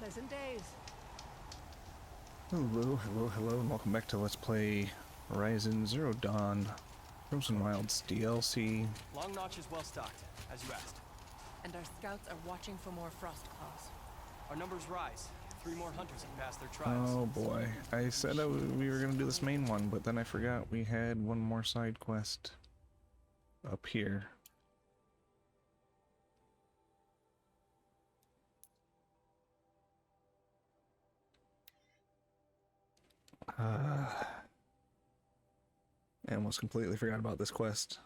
Pleasant days. Hello, hello, hello, and welcome back to Let's Play Horizon Zero Dawn Frozen Wilds DLC. Long Notch is well stocked, as you asked. And our scouts are watching for more frost claws. Our numbers rise. 3 more hunters have passed their trials. Oh boy, I said we were going to do this main one, but then I forgot we had one more side quest up here. I almost completely forgot about this quest.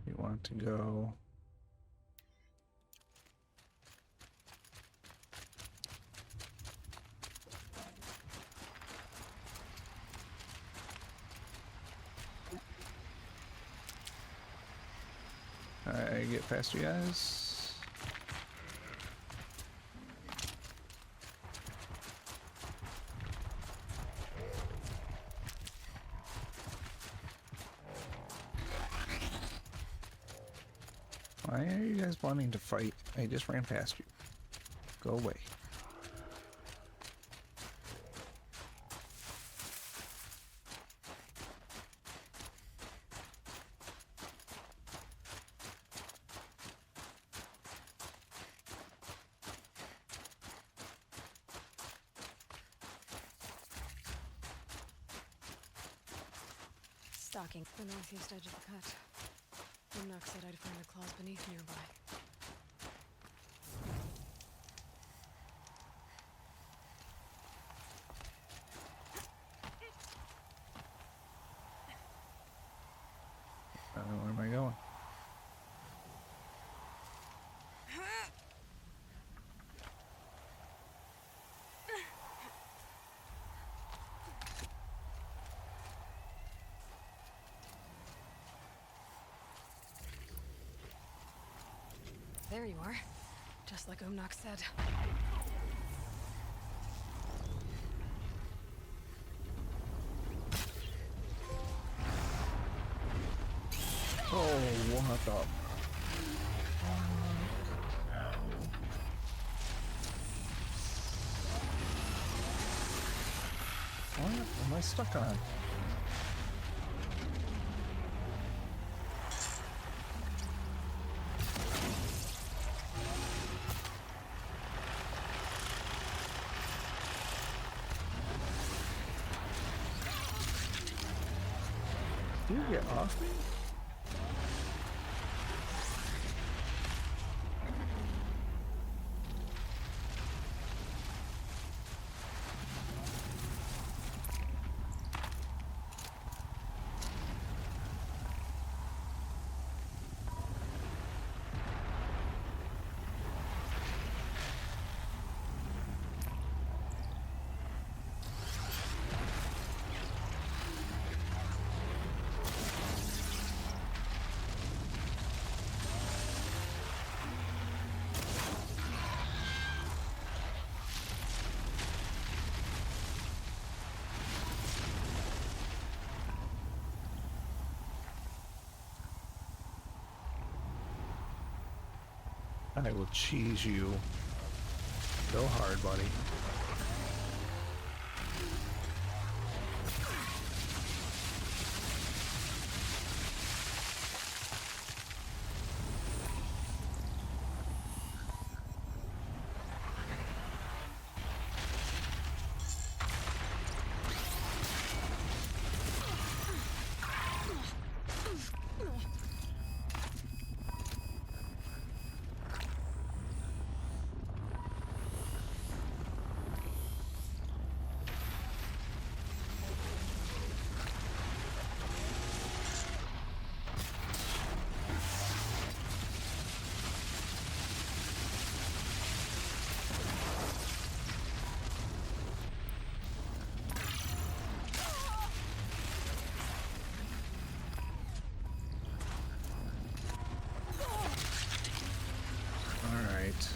We want to go... I get past you guys. Why are you guys wanting to fight? I just ran past you. Go away. Stalking the northeast edge of the cut. Grimnock said I'd find the claws beneath nearby. Where am I going? There you are. Just like Umnak said. Oh, what the... What am I stuck on? You get off me? I will cheese you. Go hard, buddy. right.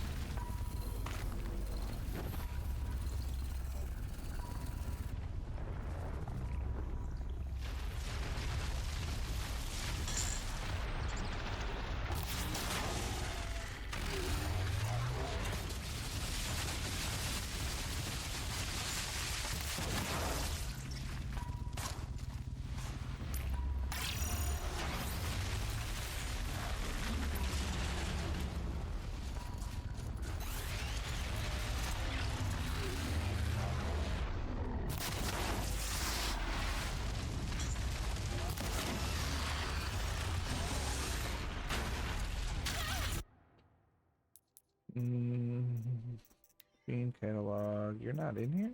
Machine catalog. You're not in here?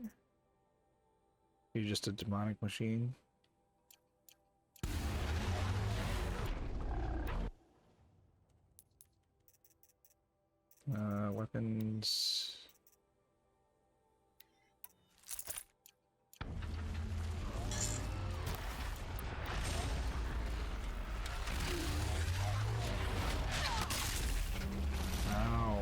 You're just a demonic machine. Weapons. Ow.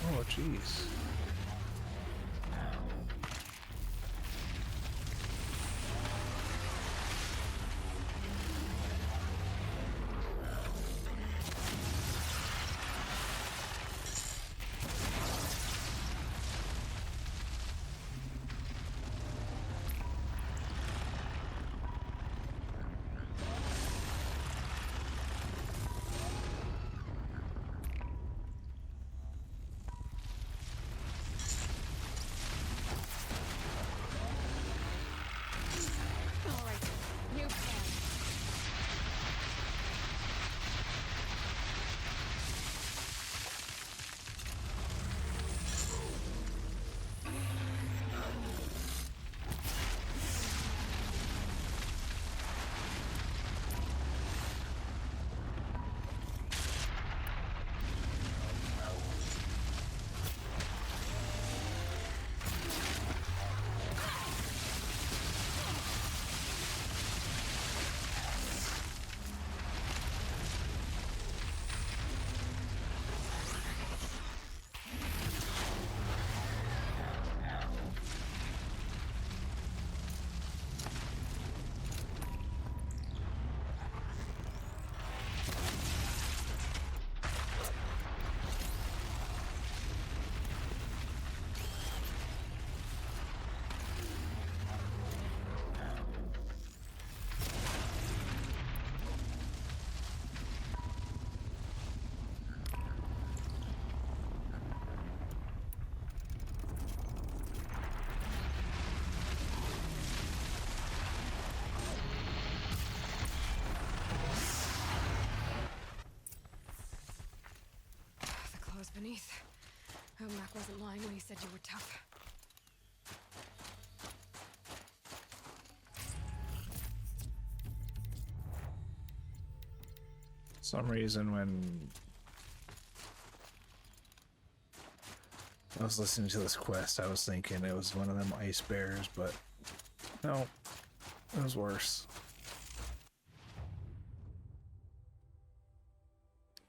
Oh, jeez. All right, new plan. The claws beneath. Mac wasn't lying when he said you were tough. Some reason when I was listening to this quest, I was thinking it was one of them ice bears, but no, it was worse.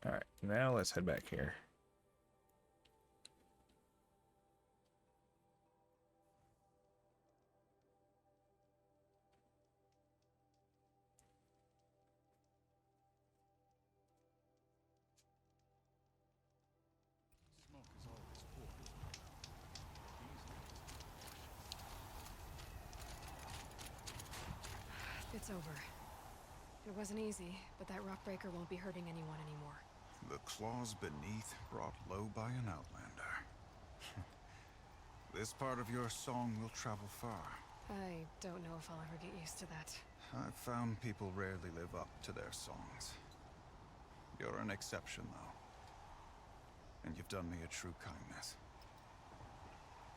Alright, now let's head back here. it's over. It wasn't easy, but that rock breaker won't be hurting anyone anymore. The claws beneath brought low by an outlander. This part of your song will travel far. I don't know if I'll ever get used to that. I've found people rarely live up to their songs. You're an exception, though. And you've done me a true kindness.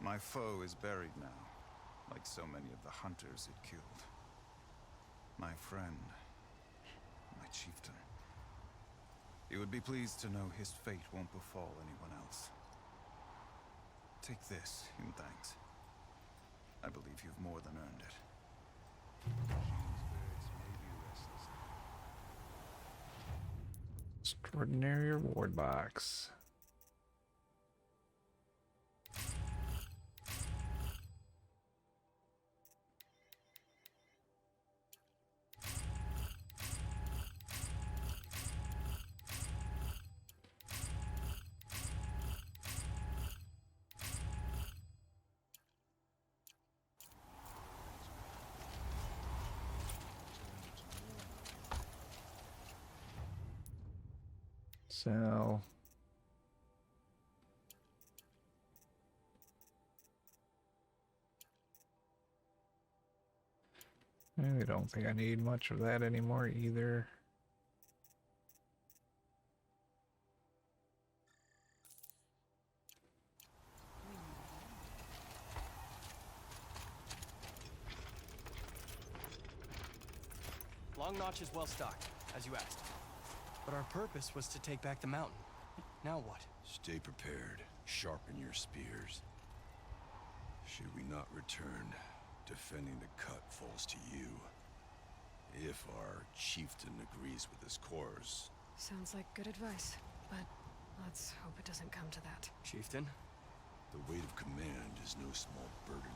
My foe is buried now, like so many of the hunters it killed. My friend, my chieftain. You would be pleased to know his fate won't befall anyone else. Take this in thanks. I believe you've more than earned it. Extraordinary reward box. So I don't think I need much of that anymore either. Long Notch is well stocked, as you asked. But our purpose was to take back the mountain. Now what? Stay prepared. Sharpen your spears. Should we not return, defending the cut falls to you. If our chieftain agrees with his course. Sounds like good advice, but let's hope it doesn't come to that. Chieftain? The weight of command is no small burden.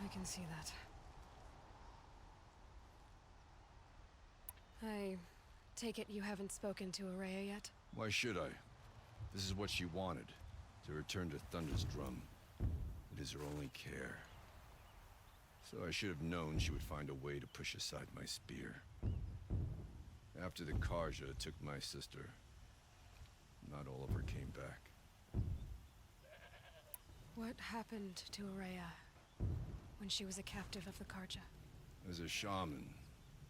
I can see that. I take it you haven't spoken to Araya yet? Why should I? This is what she wanted, to return to Thunder's drum. It is her only care. So I should have known she would find a way to push aside my spear. After the Karja took my sister, not all of her came back. What happened to Araya when she was a captive of the Karja? As a shaman,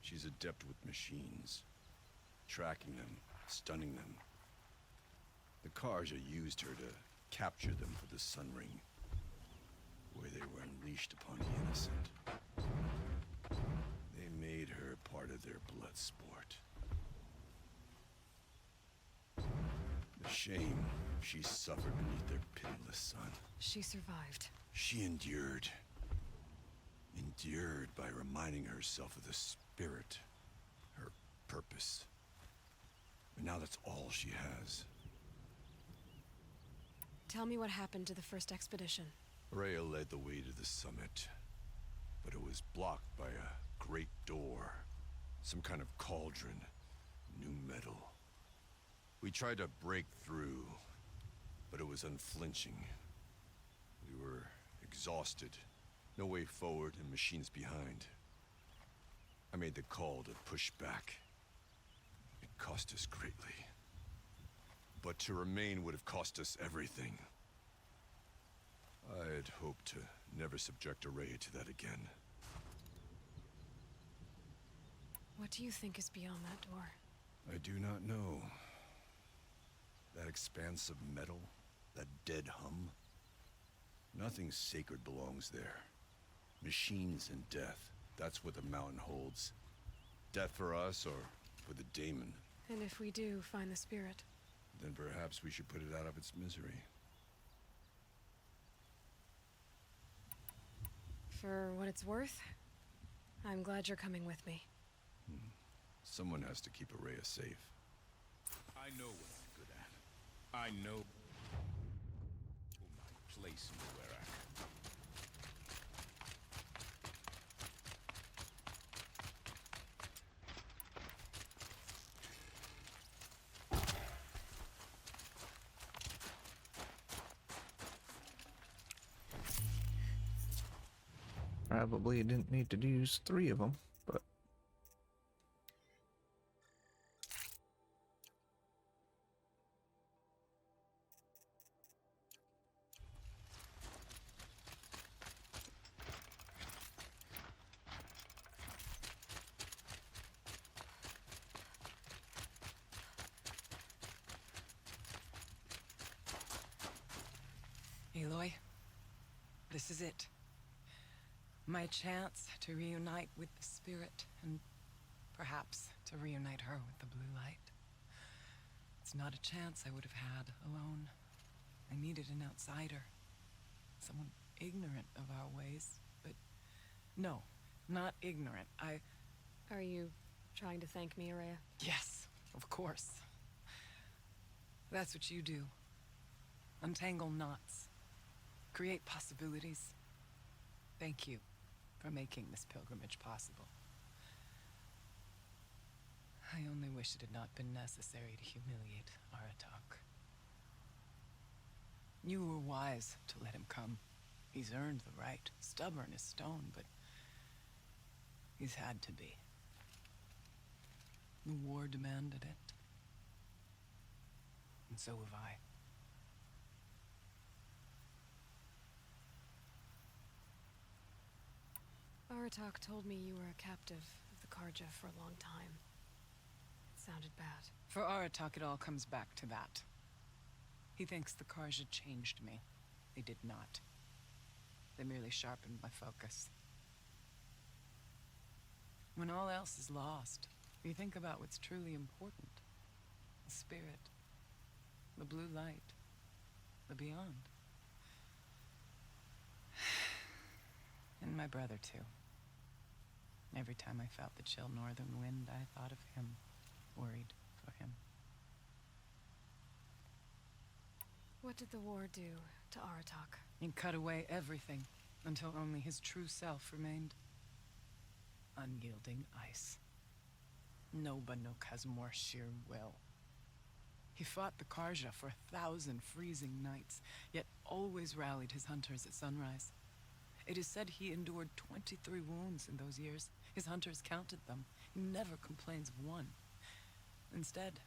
she's adept with machines. Tracking them, stunning them. The Karja used her to capture them for the Sun Ring, where they were unleashed upon the innocent. They made her part of their blood sport. The shame she suffered beneath their pitiless sun. She survived. She endured. Endured by reminding herself of the spirit, her purpose. And now that's all she has. Tell me what happened to the first expedition. Rhea led the way to the summit, but it was blocked by a great door. Some kind of cauldron, new metal. We tried to break through, but it was unflinching. We were exhausted, no way forward and machines behind. I made the call to push back. It cost us greatly. But to remain would have cost us everything. I had hoped to never subject Araya to that again. What do you think is beyond that door? I do not know. That expanse of metal, that dead hum. Nothing sacred belongs there. Machines and death, that's what the mountain holds. Death for us or for the daemon. And if we do find the spirit? Then perhaps we should put it out of its misery. For what it's worth, I'm glad you're coming with me. Someone has to keep Araya safe. I know what I'm good at. I know my place in the Werak. Probably didn't need to use 3 of them, but Aloy, this is it. My chance to reunite with the spirit, and perhaps to reunite her with the blue light. It's not a chance I would have had alone. I needed an outsider. Someone ignorant of our ways, but no, not ignorant. Are you trying to thank me, Araya? Yes, of course. That's what you do. Untangle knots. Create possibilities. Thank you for making this pilgrimage possible. I only wish it had not been necessary to humiliate Aratak. You were wise to let him come. He's earned the right. Stubborn as stone, but he's had to be. The war demanded it. And so have I. Aratak told me you were a captive of the Karja for a long time. It sounded bad. For Aratak, it all comes back to that. He thinks the Karja changed me. They did not. They merely sharpened my focus. When all else is lost, you think about what's truly important. The spirit. The blue light. The beyond. And my brother, too. Every time I felt the chill northern wind, I thought of him. Worried for him. What did the war do to Aratak? He cut away everything, until only his true self remained. Unyielding ice. No Banuk has more sheer will. He fought the Karja for 1,000 freezing nights, yet always rallied his hunters at sunrise. It is said he endured 23 wounds in those years. His hunters counted them. He never complains of one. Instead,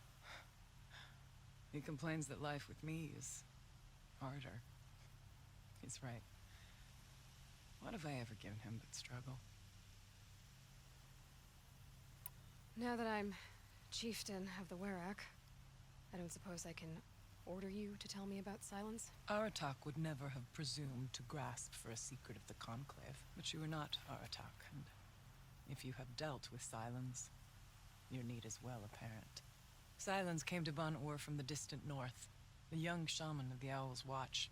he complains that life with me is harder. He's right. What have I ever given him but struggle? Now that I'm chieftain of the Werak, I don't suppose I can order you to tell me about Silence? Aratak would never have presumed to grasp for a secret of the Conclave. But you are not Aratak, and if you have dealt with Silence, your need is well apparent. Silence came to Ban-Ur from the distant north, a young shaman of the Owl's Watch.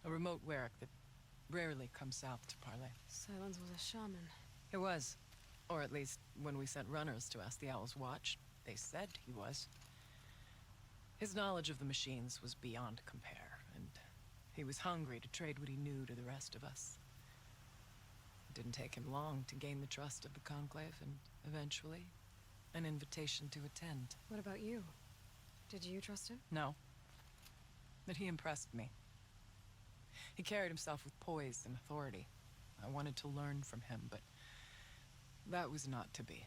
A remote Werak that rarely comes south to parley. Silence was a shaman. He was. Or at least, when we sent runners to ask the Owl's Watch, they said he was. His knowledge of the machines was beyond compare, and he was hungry to trade what he knew to the rest of us. It didn't take him long to gain the trust of the Conclave, and eventually, an invitation to attend. What about you? Did you trust him? No. But he impressed me. He carried himself with poise and authority. I wanted to learn from him, but that was not to be.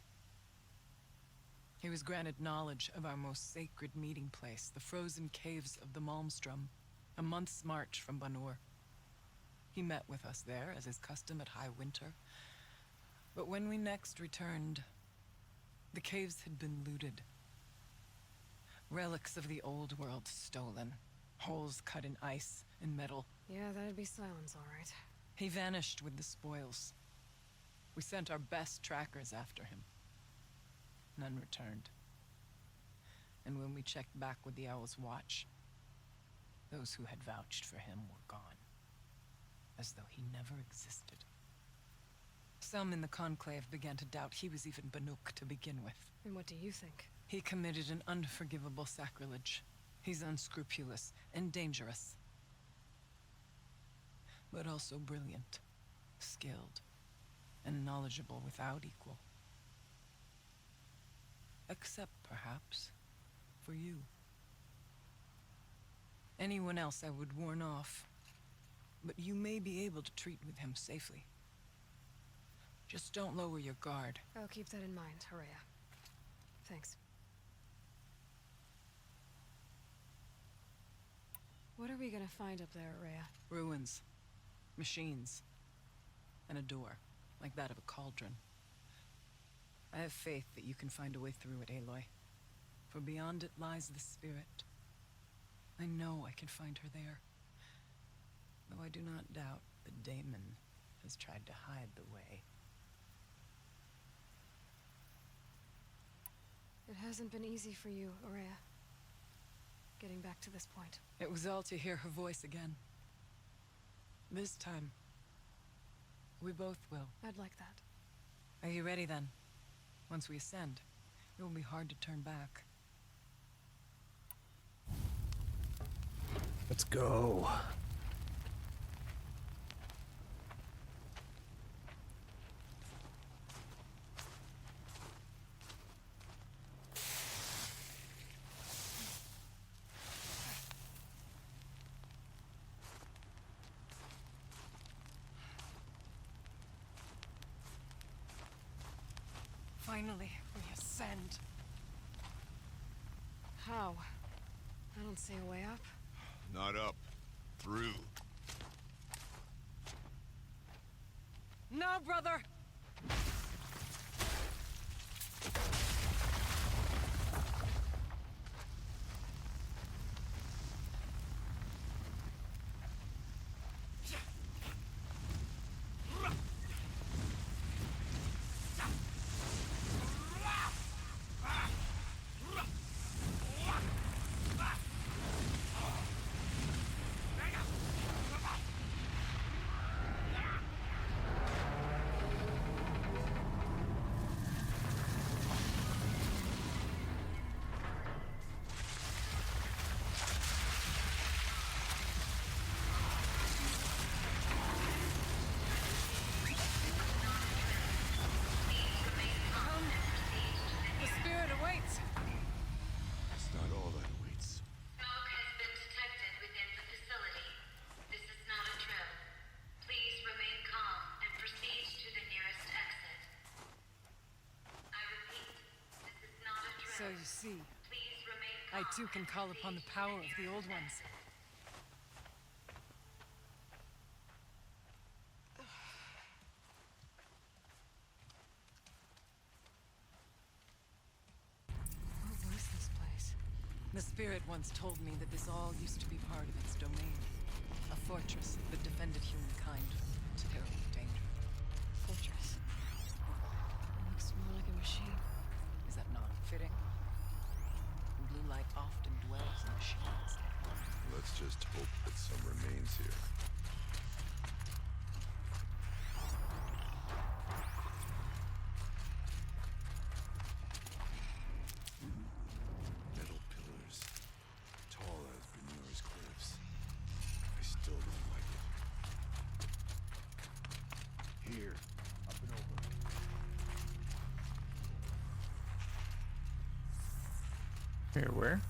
He was granted knowledge of our most sacred meeting place, the frozen caves of the Malmstrom, a month's march from Ban-Ur. He met with us there, as is custom at high winter. But when we next returned, the caves had been looted. Relics of the old world stolen. Holes cut in ice and metal. Yeah, that'd be Silence, all right. He vanished with the spoils. We sent our best trackers after him. None returned. And when we checked back with the Owl's Watch, those who had vouched for him were gone. As though he never existed. Some in the Conclave began to doubt he was even Banuk to begin with. And what do you think? He committed an unforgivable sacrilege. He's unscrupulous and dangerous. But also brilliant, skilled, and knowledgeable without equal. Except, perhaps, for you. Anyone else I would warn off, but you may be able to treat with him safely. Just don't lower your guard. I'll keep that in mind, Araya. Thanks. What are we gonna find up there, Araya? Ruins, machines, and a door, like that of a cauldron. I have faith that you can find a way through it, Aloy. For beyond it lies the spirit. I know I can find her there. Though I do not doubt the Daemon has tried to hide the way. It hasn't been easy for you, Aurea. Getting back to this point. It was all to hear her voice again. This time, we both will. I'd like that. Are you ready then? Once we ascend, it will be hard to turn back. Let's go. Finally, we ascend. How? I don't see a way up. Not up. Through. No, brother! The spirit awaits! It's not all that awaits. Smoke has been detected within the facility. This is not a drill. Please remain calm and proceed to the nearest exit. I repeat, this is not a drill. So you see, Please remain calm. I too can call upon the power of the old ones. What was this place? The spirit once told me that this all used to be part of its domain. A fortress that defended humankind from terrible danger. Fortress. It looks more like a machine. Is that not fitting? Blue light often dwells in machines. Let's just hope that some remains here. Metal pillars, tall as Benure's cliffs. I still don't like it. Here, up and over. Here, where?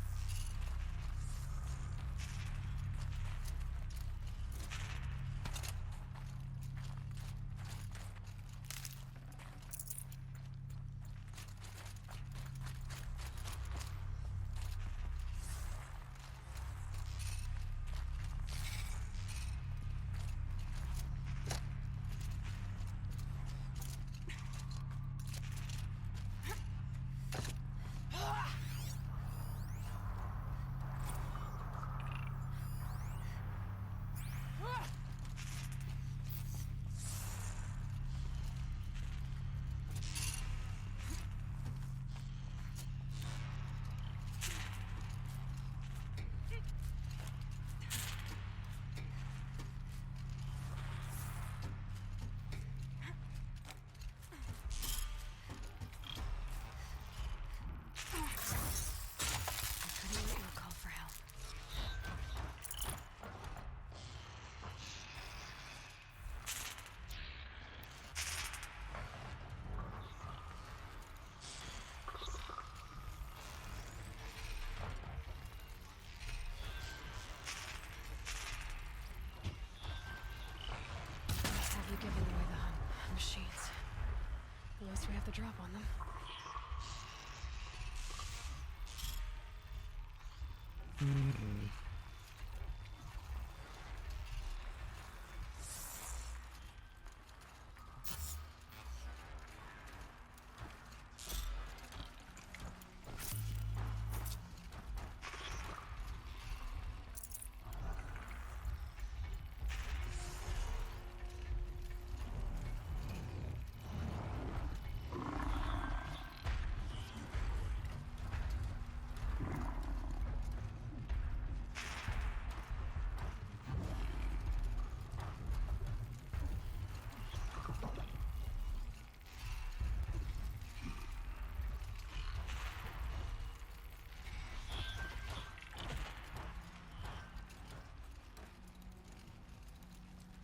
Couldn't let you call for help. Have you given away the machines? Unless we have the drop on them.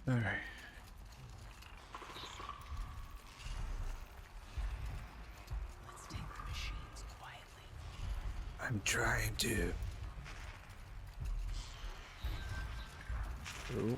All right. Let's take the machines quietly. I'm trying to. Oh.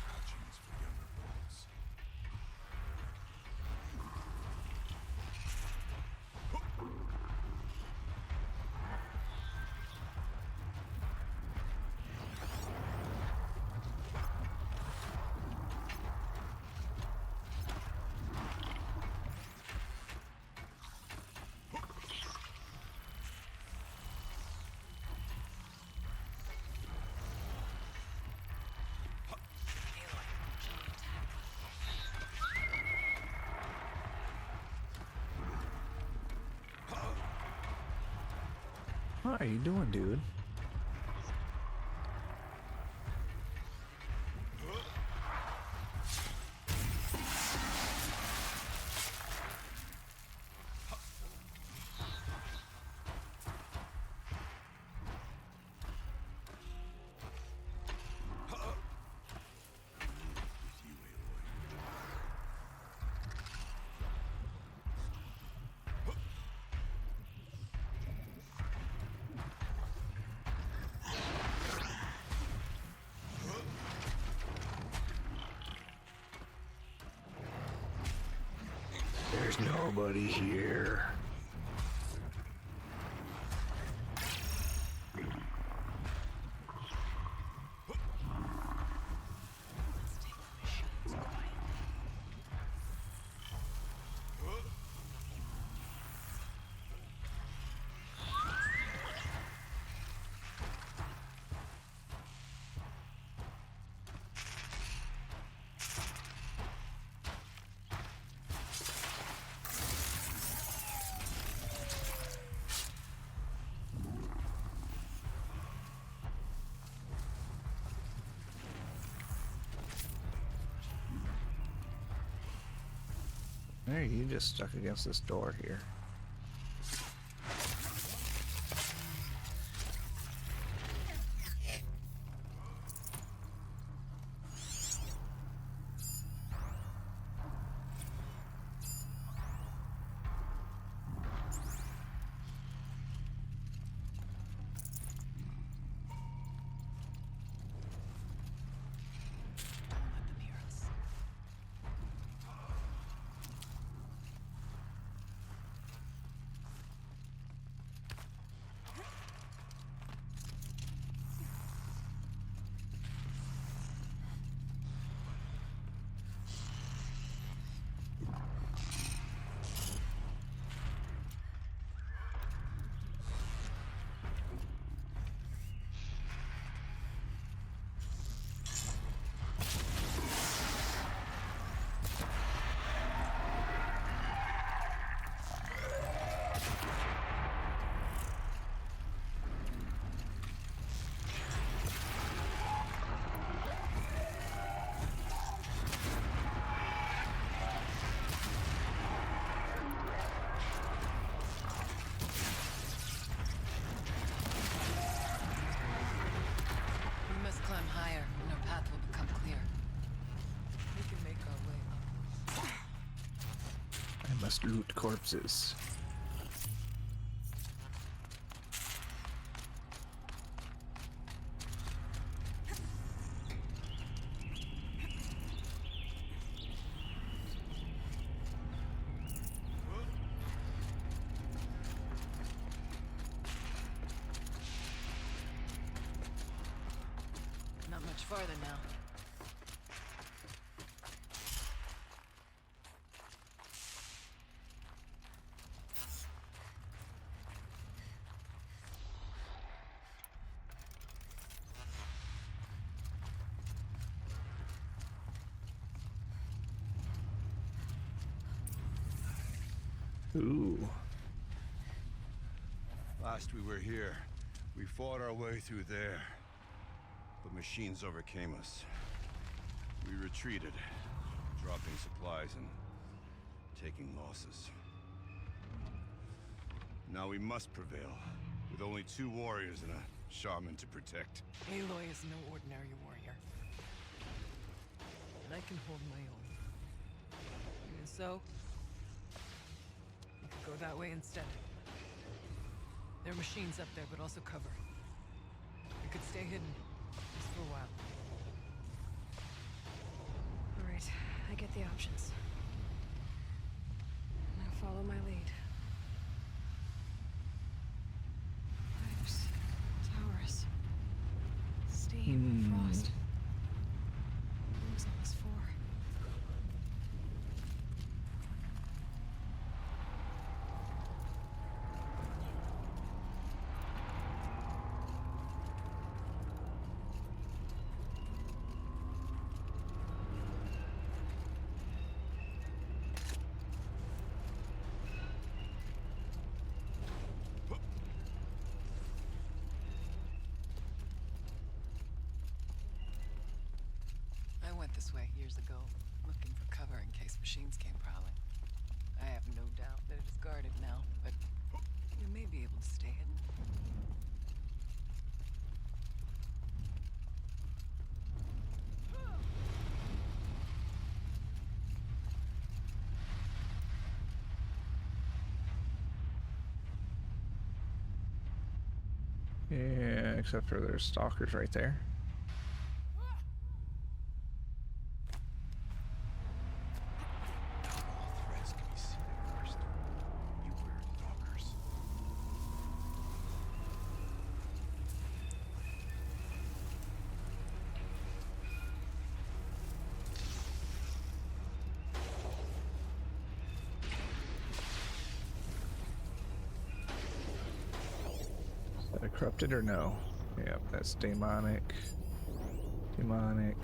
Hatchings for younger bones. What are you doing, dude? With you, Aloy. There's nobody here. Let's take the machines quietly. Hey, you just stuck against this door here. Don't let them hear us. must loot corpses. Not much farther now. Ooh. Last we were here, we fought our way through there. But machines overcame us. We retreated, dropping supplies and taking losses. Now we must prevail, with only 2 warriors and a shaman to protect. Aloy is no ordinary warrior. And I can hold my own. Even so, we could go that way instead. There are machines up there, but also cover. We could stay hidden, just for a while. All right, I get the options. Now follow my lead. Pipes, towers, steam, frost. What was all this for? I went this way years ago, looking for cover in case machines came prowling. I have no doubt that it is guarded now, but you may be able to stay hidden. Yeah, except for there's stalkers right there. All threats can be seen at first. Beware stalkers. Is that corrupted or no? Yep, that's demonic. Demonic.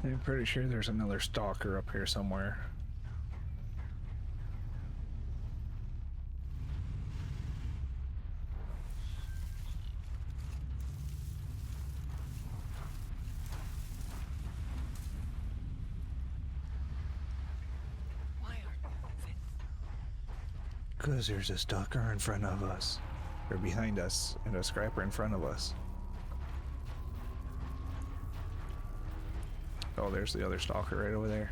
I'm pretty sure there's another stalker up here somewhere. Why aren't we moving? Because there's a stalker in front of us. Or behind us, and a scrapper in front of us. Oh, there's the other stalker right over there.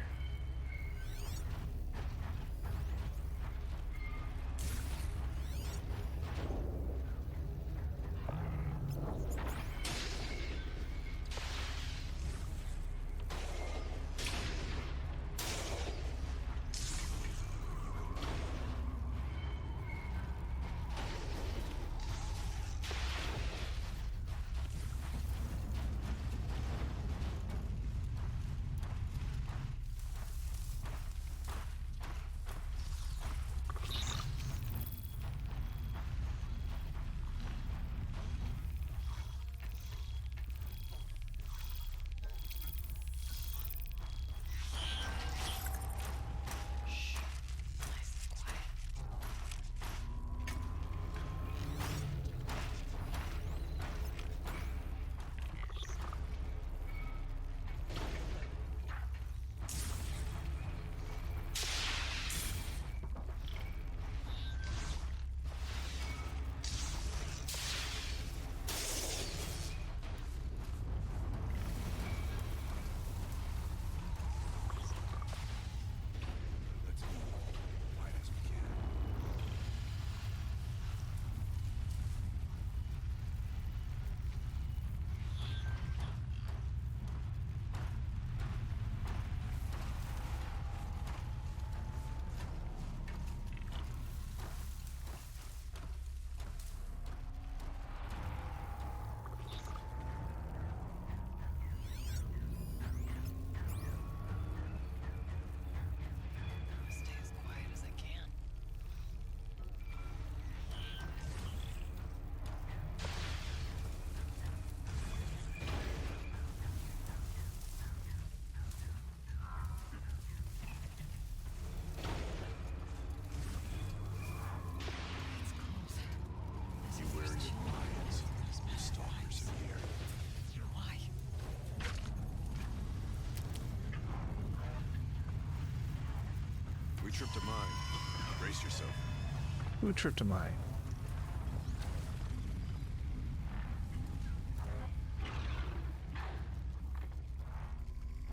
Nice and quiet. Let's move. Quiet as we can. Stay as quiet as I can. It's close. This You wear is your minds. The stalkers are here. Why? We tripped a mine. Brace yourself. Who tripped a mine?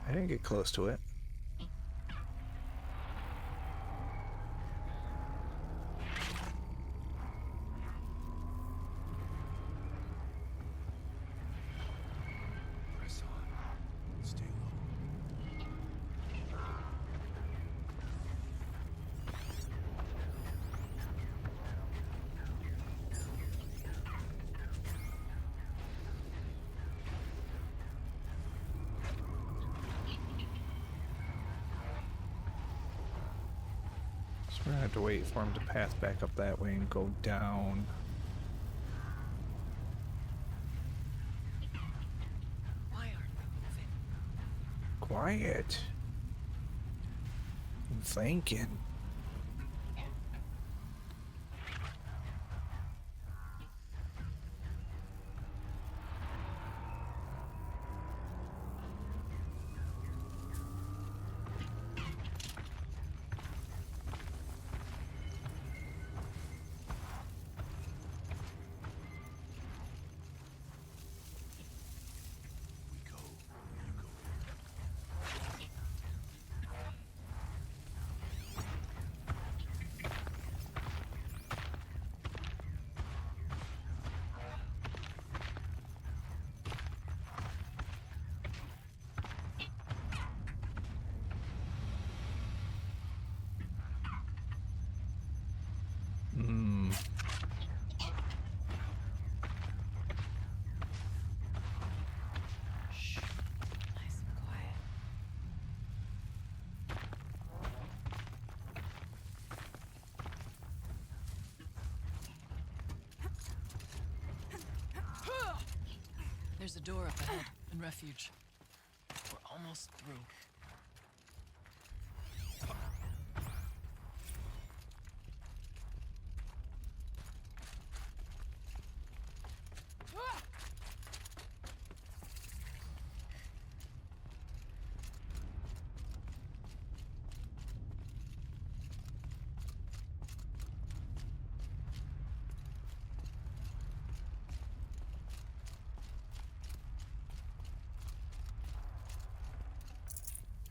I didn't get close to it. Press on. Stay low. So we're gonna have to wait for him to path back up that way and go down. Why aren't we moving? Quiet. I'm thinking. We go. You go in. Hmm. Shh. Nice and quiet. There's a door up ahead and refuge. We're almost through.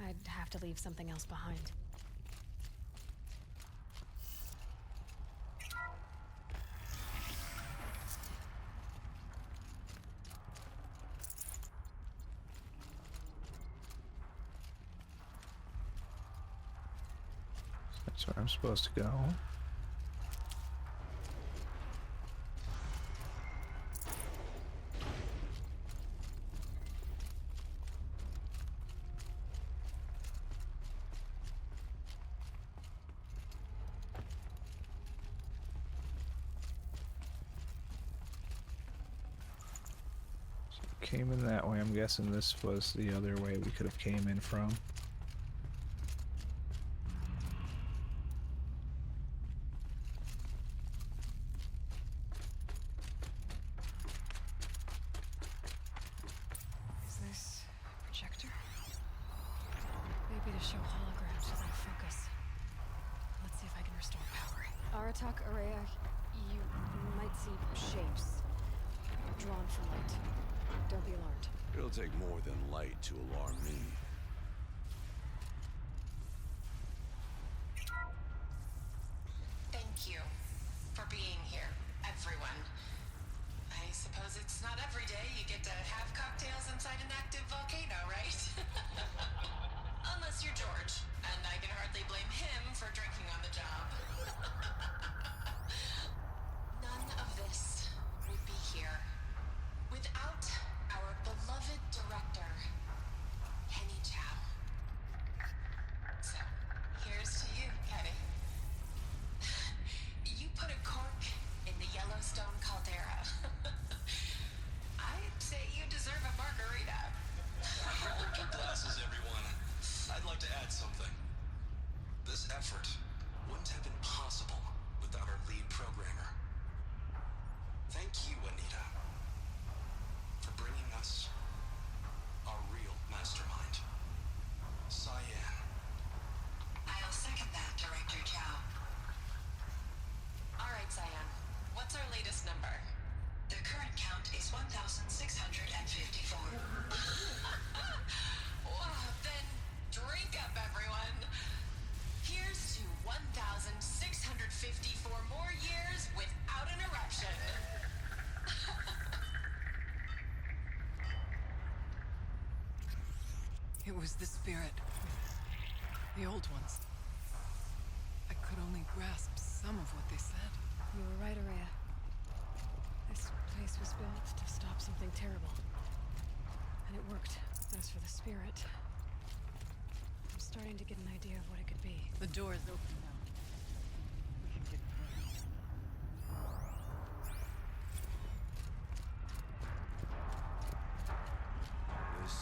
I'd have to leave something else behind. That's where I'm supposed to go. Came in that way. I'm guessing this was the other way we could have came in from. Is this a projector? Maybe to show holograms without focus. Let's see if I can restore power. Aratak, Araya, you might see shapes drawn from light. Don't be alarmed. It'll take more than light to alarm me. Thank you for being here, everyone. I suppose it's not every day you get to have cocktails inside an active volcano, right? Unless you're George, and I can hardly blame him for drinking on the job. None of this would be here without our beloved director, Kenny Chow. So, here's to you, Kenny. You put a cork in the Yellowstone caldera. I'd say you deserve a margarita. Hold your glasses, everyone. I'd like to add something. This effort wouldn't have been possible without our lead programmer. Thank you, Anita, for bringing us our real mastermind, Cyan. I'll second that, Director Chow. All right, Cyan. What's our latest number? The current count is 1,654. Wow, then drink up, everyone. Here's to 1,654 more years without an eruption. It was the spirit. The old ones. I could only grasp some of what they said. You were right, Araya. This place was built to stop something terrible. And it worked. As for the spirit, I'm starting to get an idea of what it could be. The door is open now. We can get through. This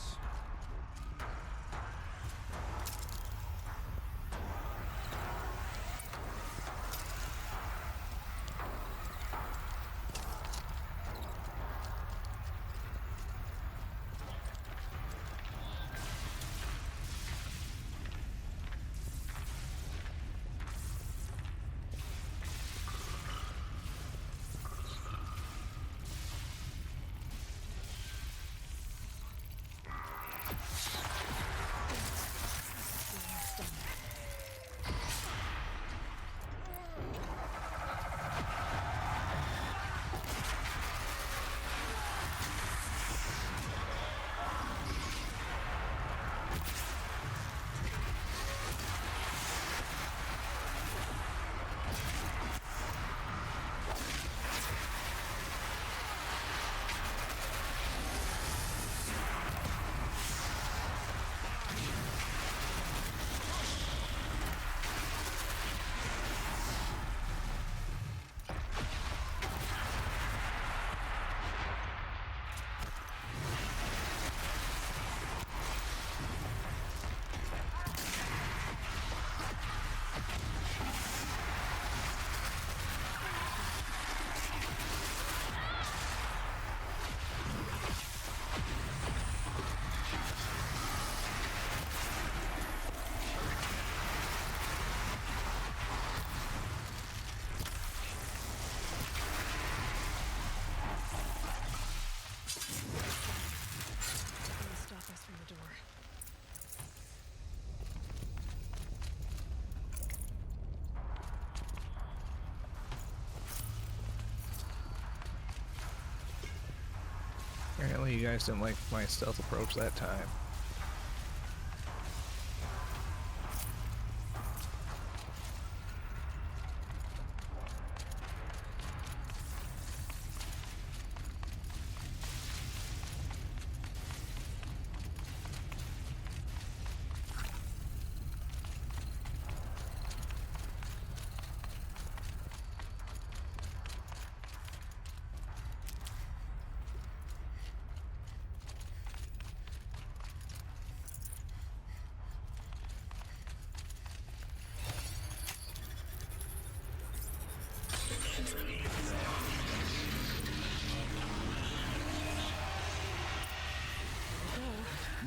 Apparently you guys didn't like my stealth approach that time.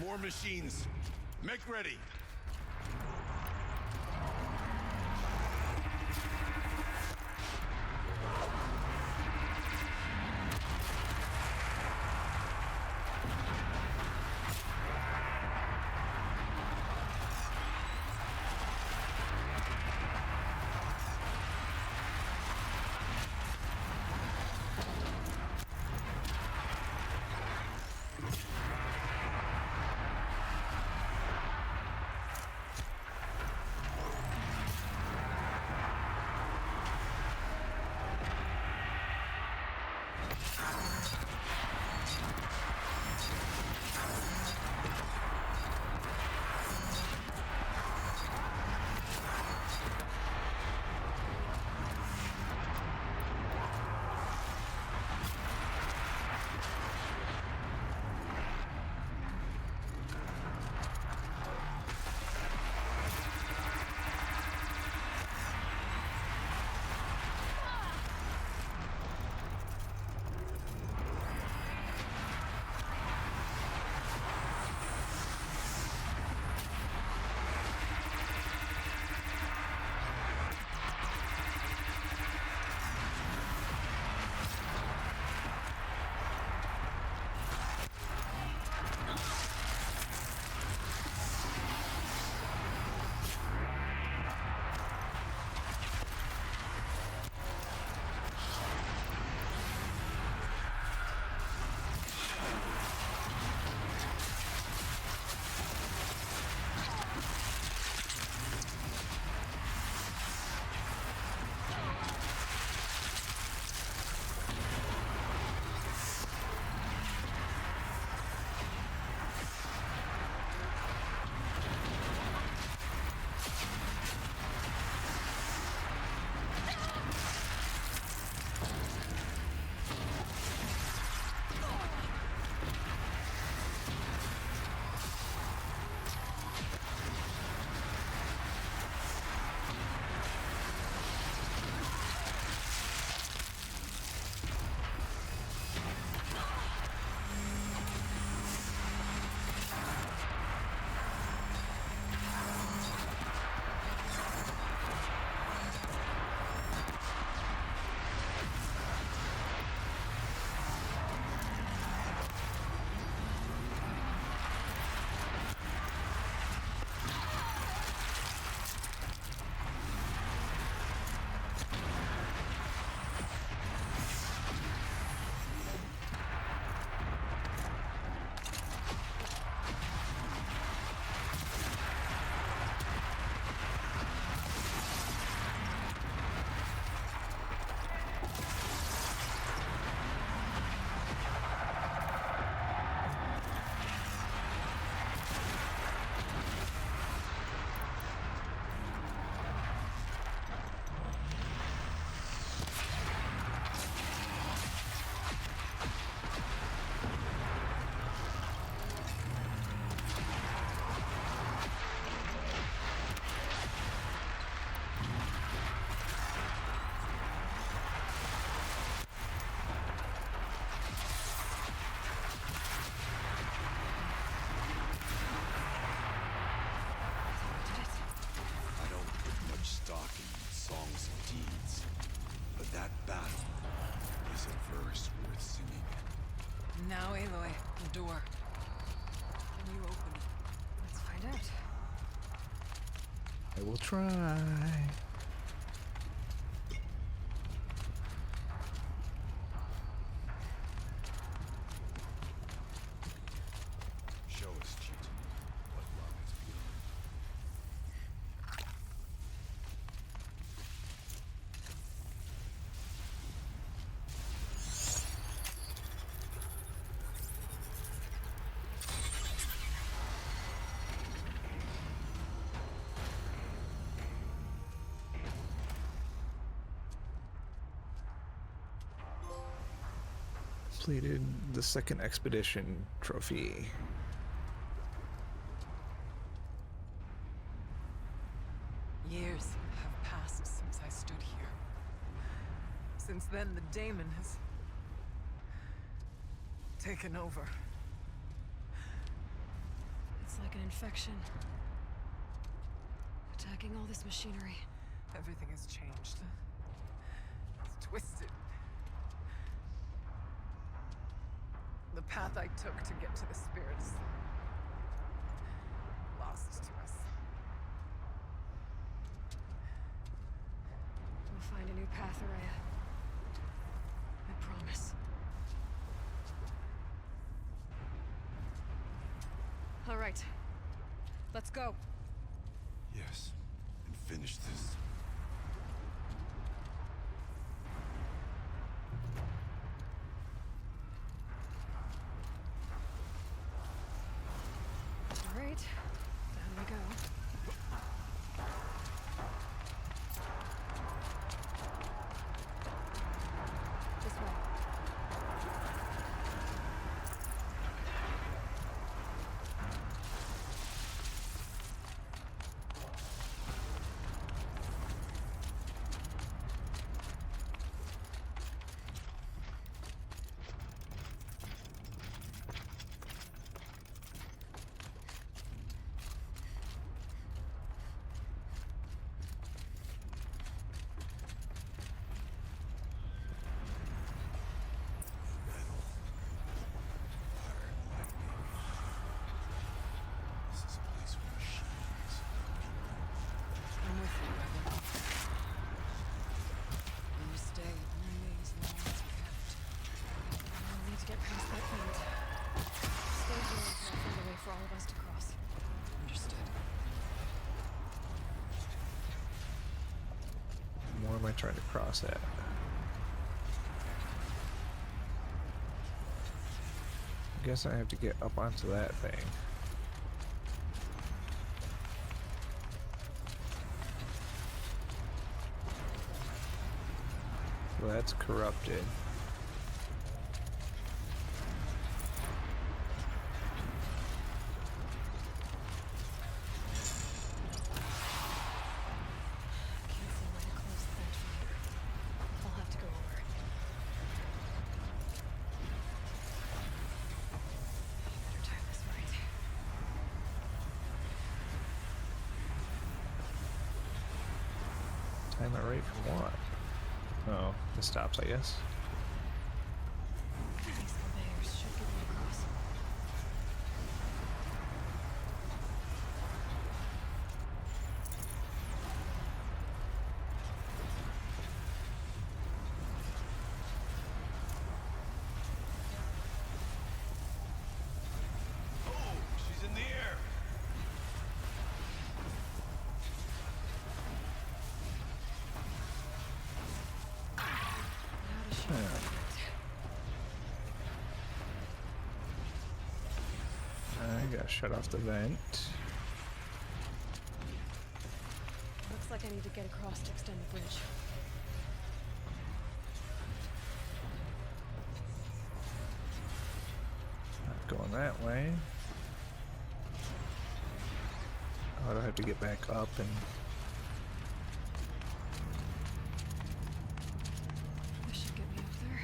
More machines. Make ready. Now, Aloy, the door. Can you open it? Let's find out. I will try. completed the second expedition trophy. Years have passed since I stood here. Since then, the daemon has taken over. It's like an infection. Attacking all this machinery. Everything has changed. It's twisted. The path I took to get to the spirits lost to us. We'll find a new path, Araya. I promise. All right. Let's go. Yes, and finish this. All right. Down we go. This way. This is a place for machines. I'm with you, brother. And you stay only as long as we have to. We'll need to get past that vent. Stay here until I find a way for all of us to cross. Understood. Where am I trying to cross at? I guess I have to get up onto that thing. Well, that's corrupted. Can't see where to close the vent from here. I'll have to go over. Better time this right. Time it right for what? Oh, it stops, I guess. These conveyors should get me across. Oh, she's in the air! Now to shoot the vent. I gotta shut off the vent. Looks like I need to get across to extend the bridge. Not going that way. Oh, I have to get back up and This should get me up there.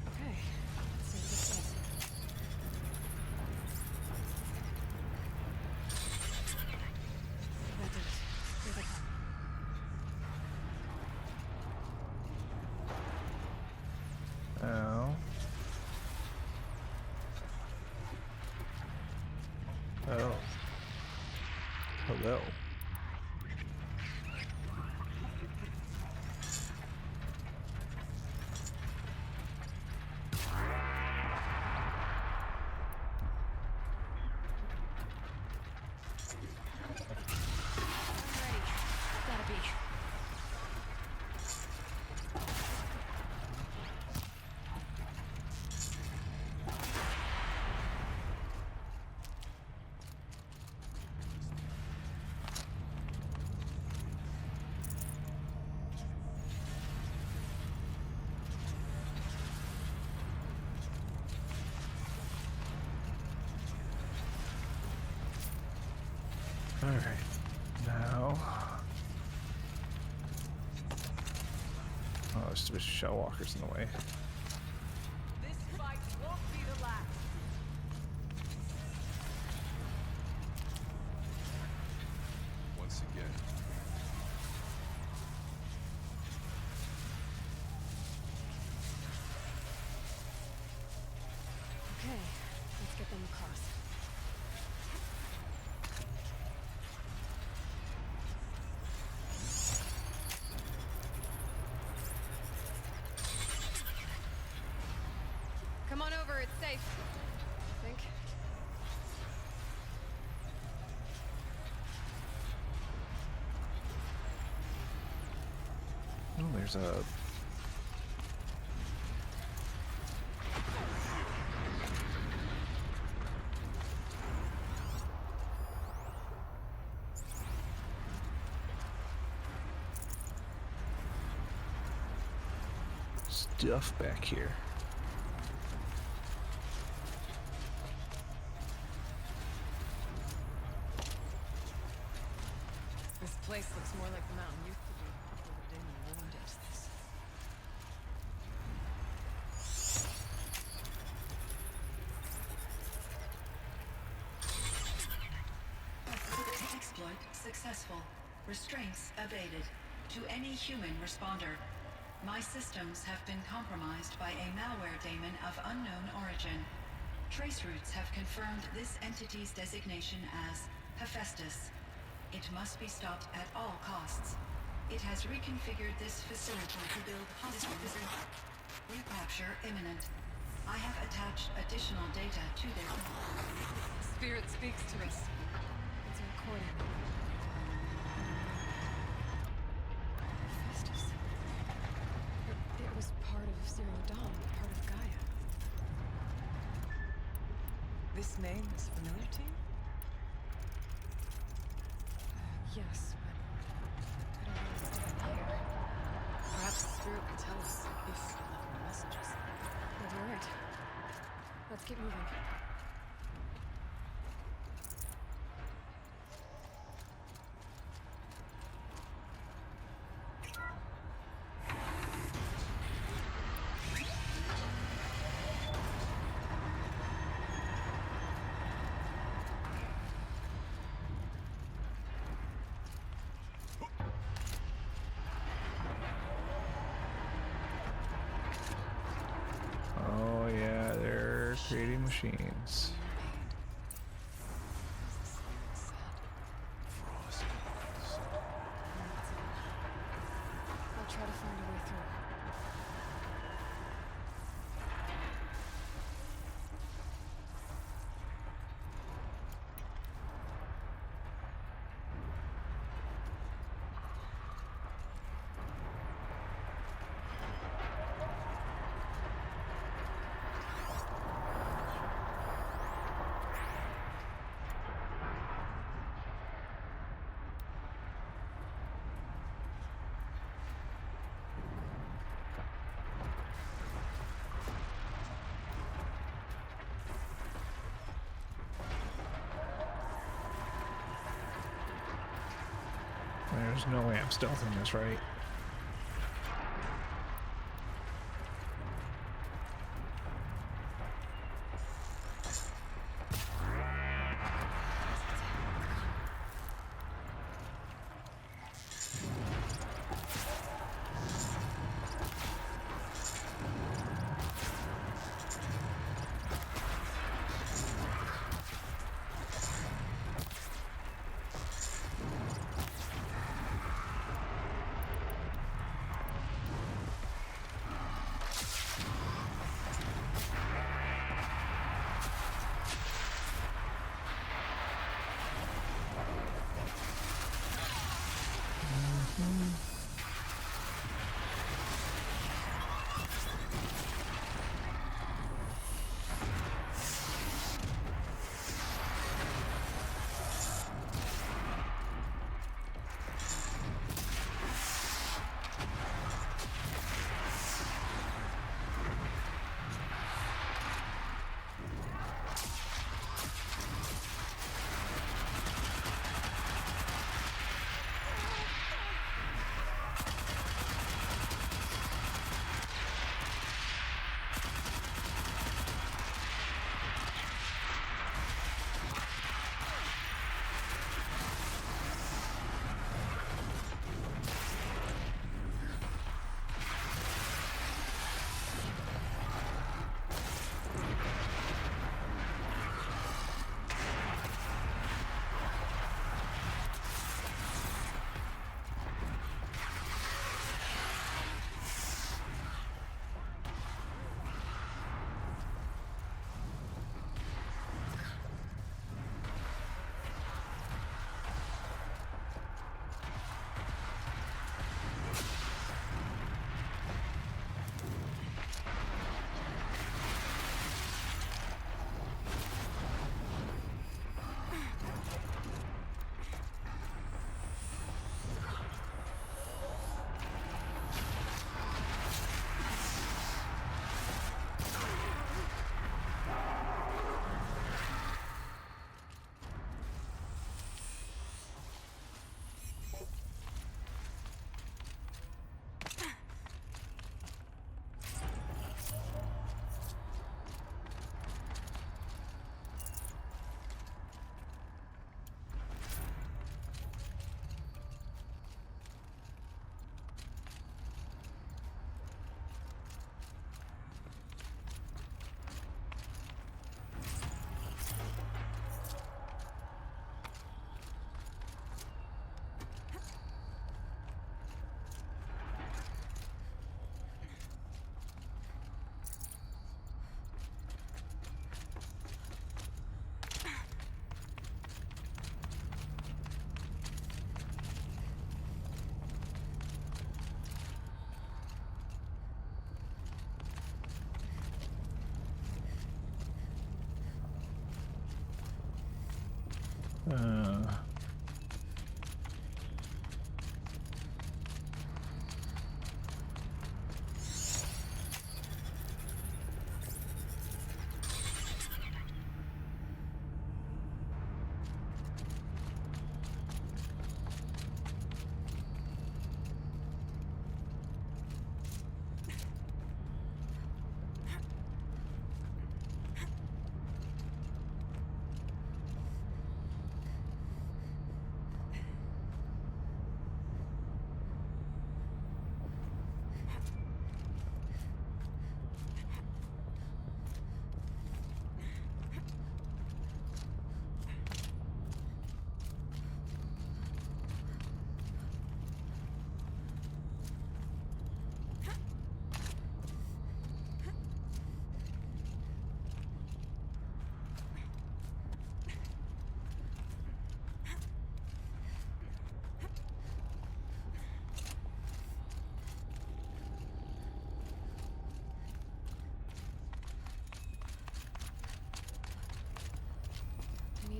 Okay, let's see what this does. Alright. Now. Oh, there's a shell walkers in the way. This fight won't be the last. Once again. Okay, let's get them across. Come on over, it's safe. I think. Oh, there's a stuff back here. This place looks more like the mountain used to be before the demon ruined it. Exploit successful. Restraints abated. To any human responder. My systems have been compromised by a malware daemon of unknown origin. Traceroutes have confirmed this entity's designation as Hephaestus. It must be stopped at all costs. It has reconfigured this facility to build hospitals. Recapture imminent. I have attached additional data to their... Spirit speaks to us. It's a recording. Hephaestus. It was part of Zero Dawn, part of Gaia. This name is familiar to you? Yes, but I don't understand here. Perhaps the spirit will tell us if we left no messages. Well, you're right. Let's keep moving. Oh yeah, they're creating machines. Frost. I'll try to find a way through. There's no way I'm stealthing this, right?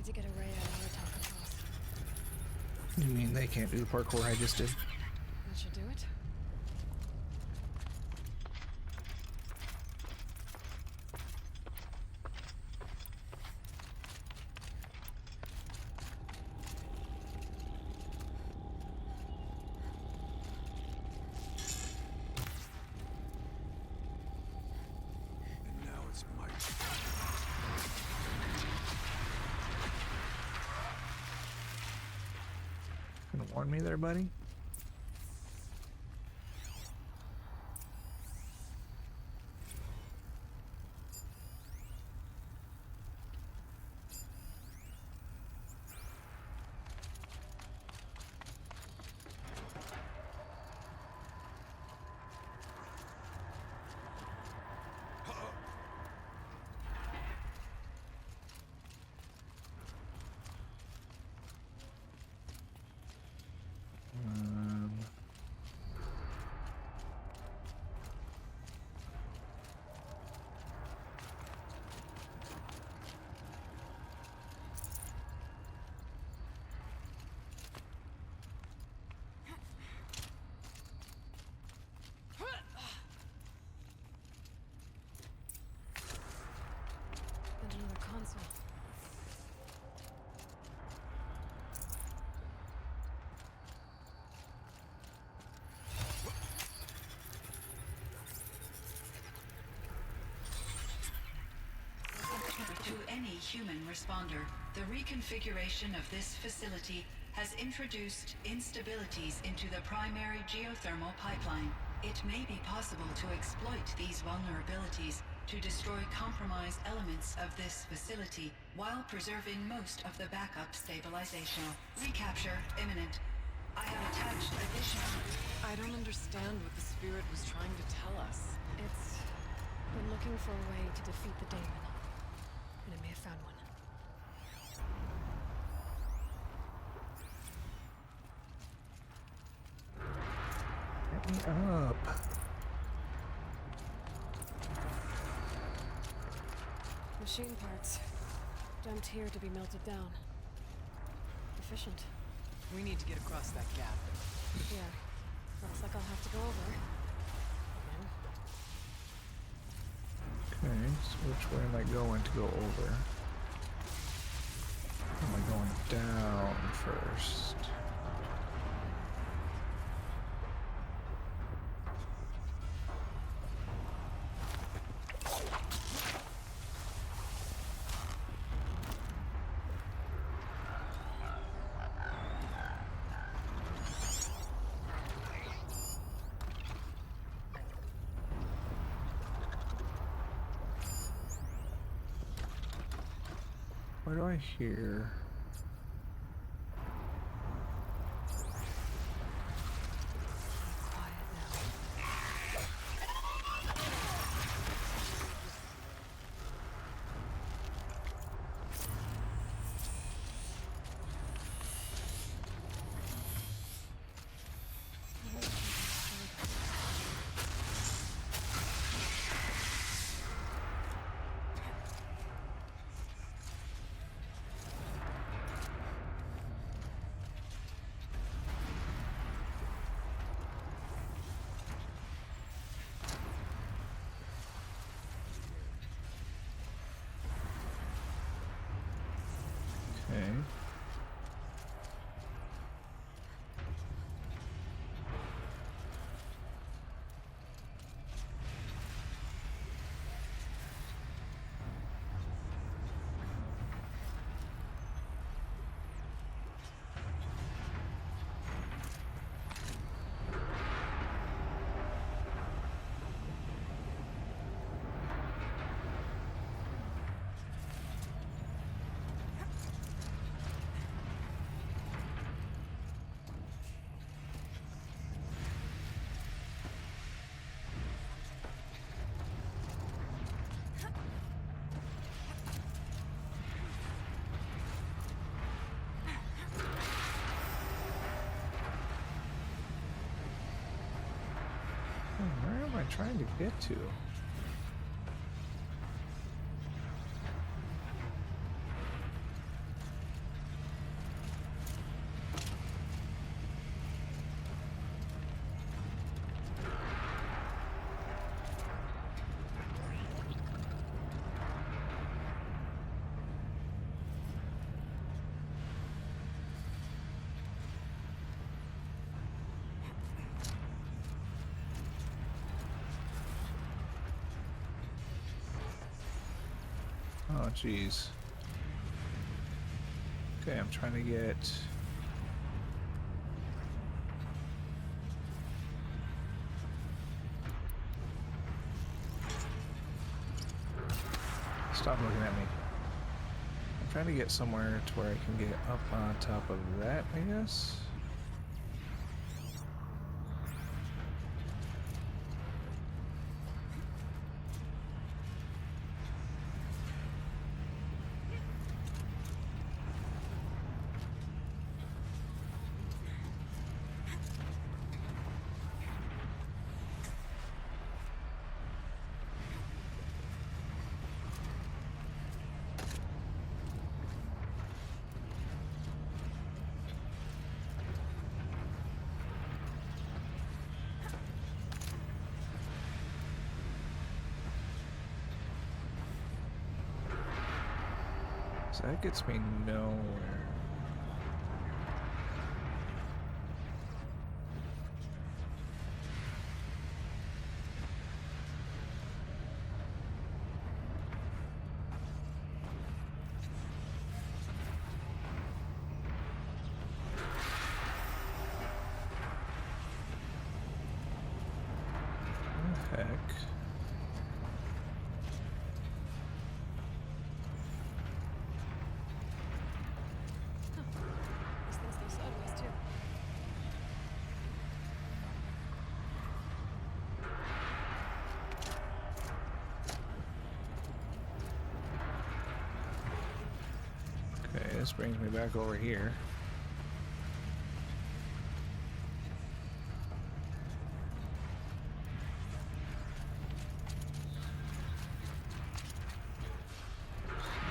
need to get a ray out of talk across. You mean they can't do the parkour I just did? That should do it. And now it's my Gonna warn me there, buddy? And another console. To any human responder, the reconfiguration of this facility has introduced instabilities into the primary geothermal pipeline. It may be possible to exploit these vulnerabilities to destroy compromised elements of this facility while preserving most of the backup stabilization. Recapture imminent. I have attached additional... I don't understand what the spirit was trying to tell us. It's been looking for a way to defeat the daemon. And it may have found one. Get me up. Machine parts. Dumped here to be melted down. Efficient. We need to get across that gap. Yeah. Looks like I'll have to go over. Again. Okay, so which way am I going to go over? Am I going down first? What do I hear? Quiet now. Okay. Where am I trying to get to? Oh, jeez. Okay, I'm trying to get... Stop looking at me. I'm trying to get somewhere to where I can get up on top of that, I guess. So that gets me nowhere. What the heck? These things go sideways too. Okay, this brings me back over here.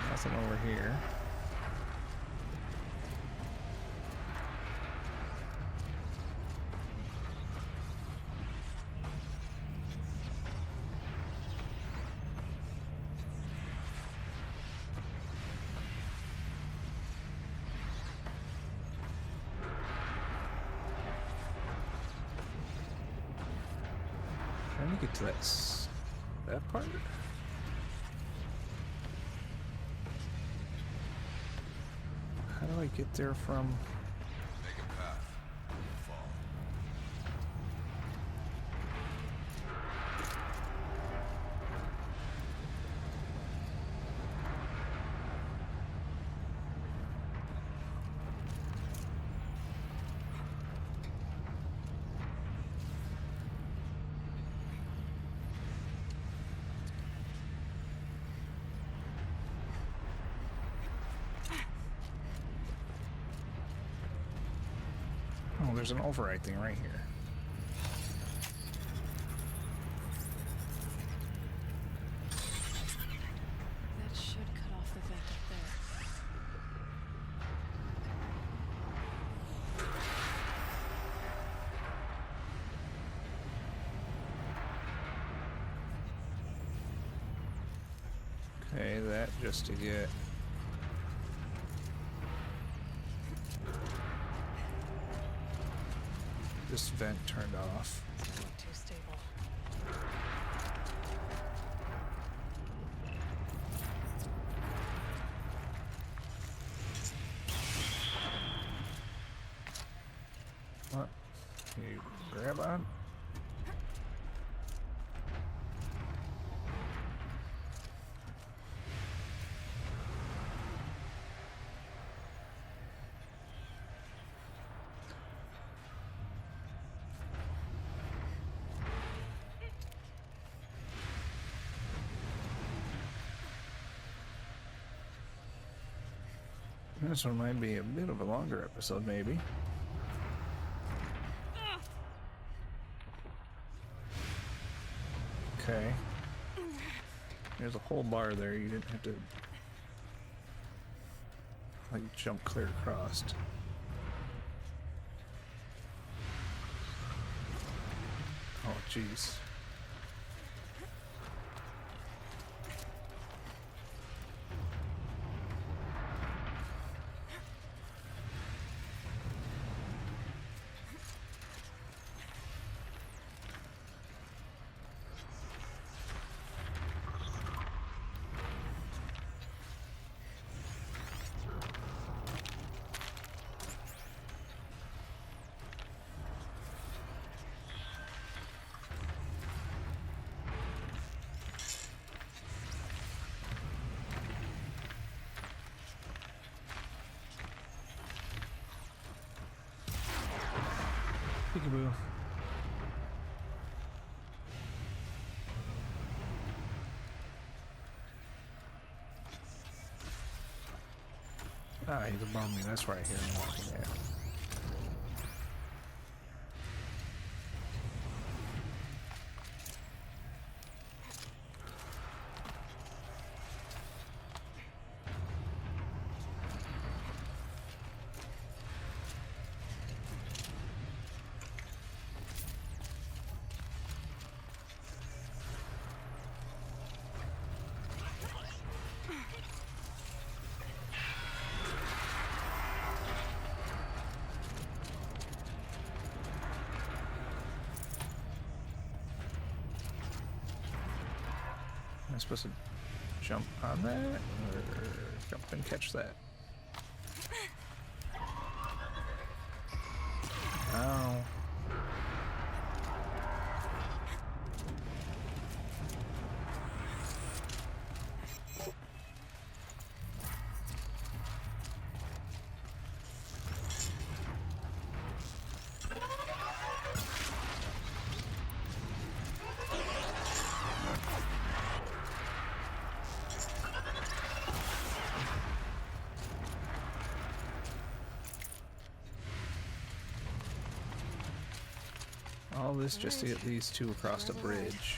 Nothing over here. Trying to get to that part. How do I get there from? Make a path. Fall. Oh, there's an override thing right here. That should cut off the vent up there. Okay, that just to get... this vent turned off. Doesn't look too stable. What? Can you grab on? This one might be a bit of a longer episode, maybe. Okay. There's a whole bar there. You didn't have to, like, jump clear across. Oh, jeez. boo. Ah, he's above me. That's where I hear him walking at. Am I supposed to jump on that or jump and catch that? Ow. All this just to get these two across the bridge.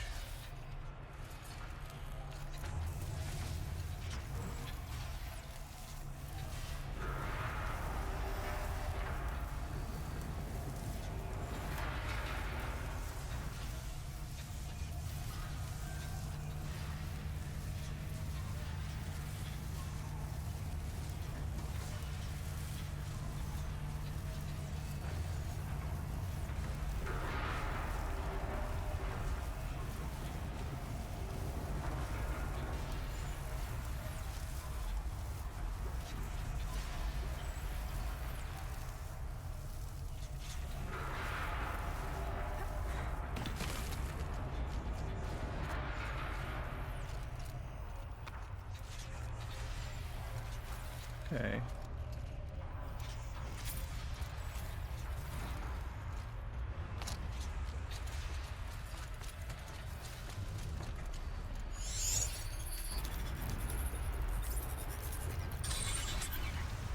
Okay.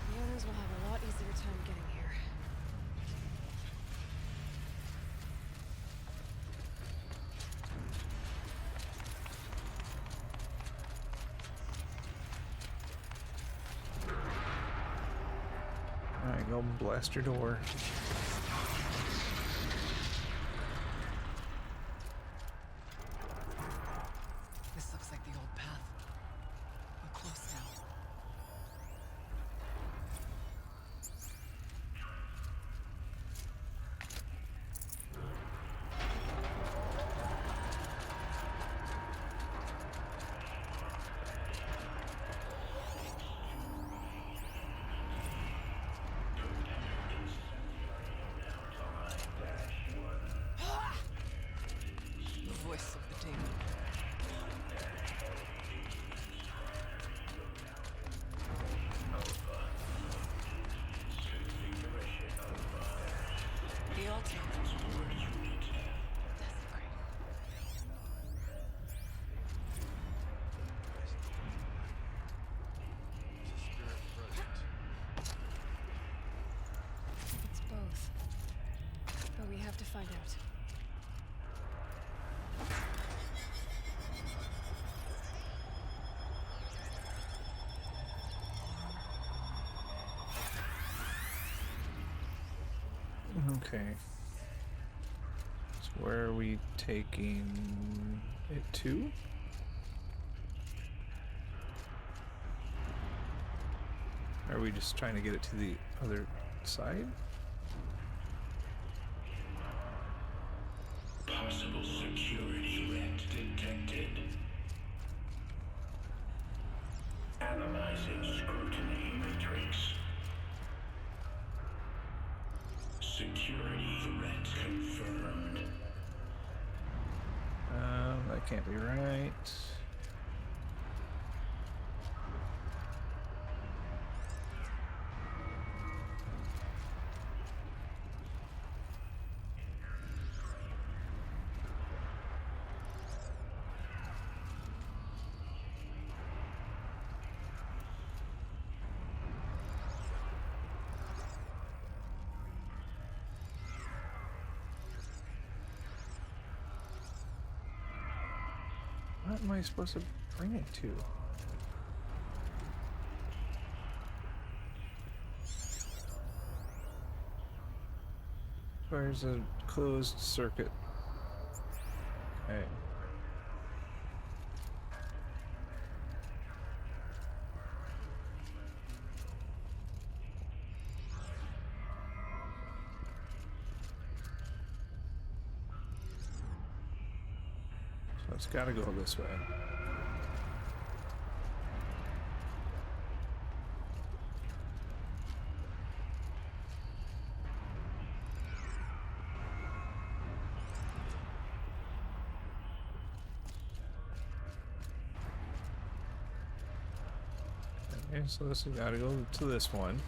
The owners will have a lot easier time getting here. Alright, go blast your door. This looks like the old path. We're close now. The voice of the demon. The altar. Desecrated. It's both. But we have to find out. Okay. So where are we taking it to? Are we just trying to get it to the other side? Possible security threat detected. Analyzing scrutiny matrix. Security threat confirmed. That can't be right. What am I supposed to bring it to? Where's a closed circuit? Okay. So it's gotta go this way. Okay, so this has gotta go to this one.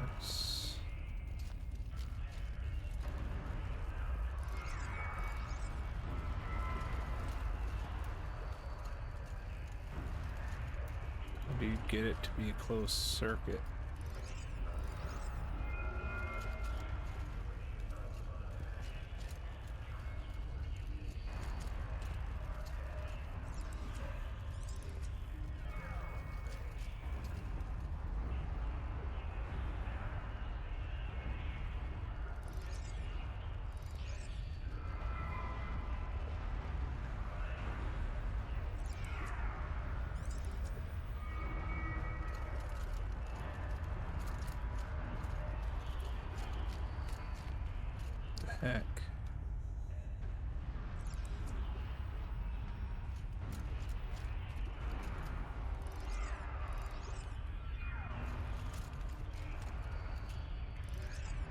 Let's... How do you get it to be a closed circuit? The heck?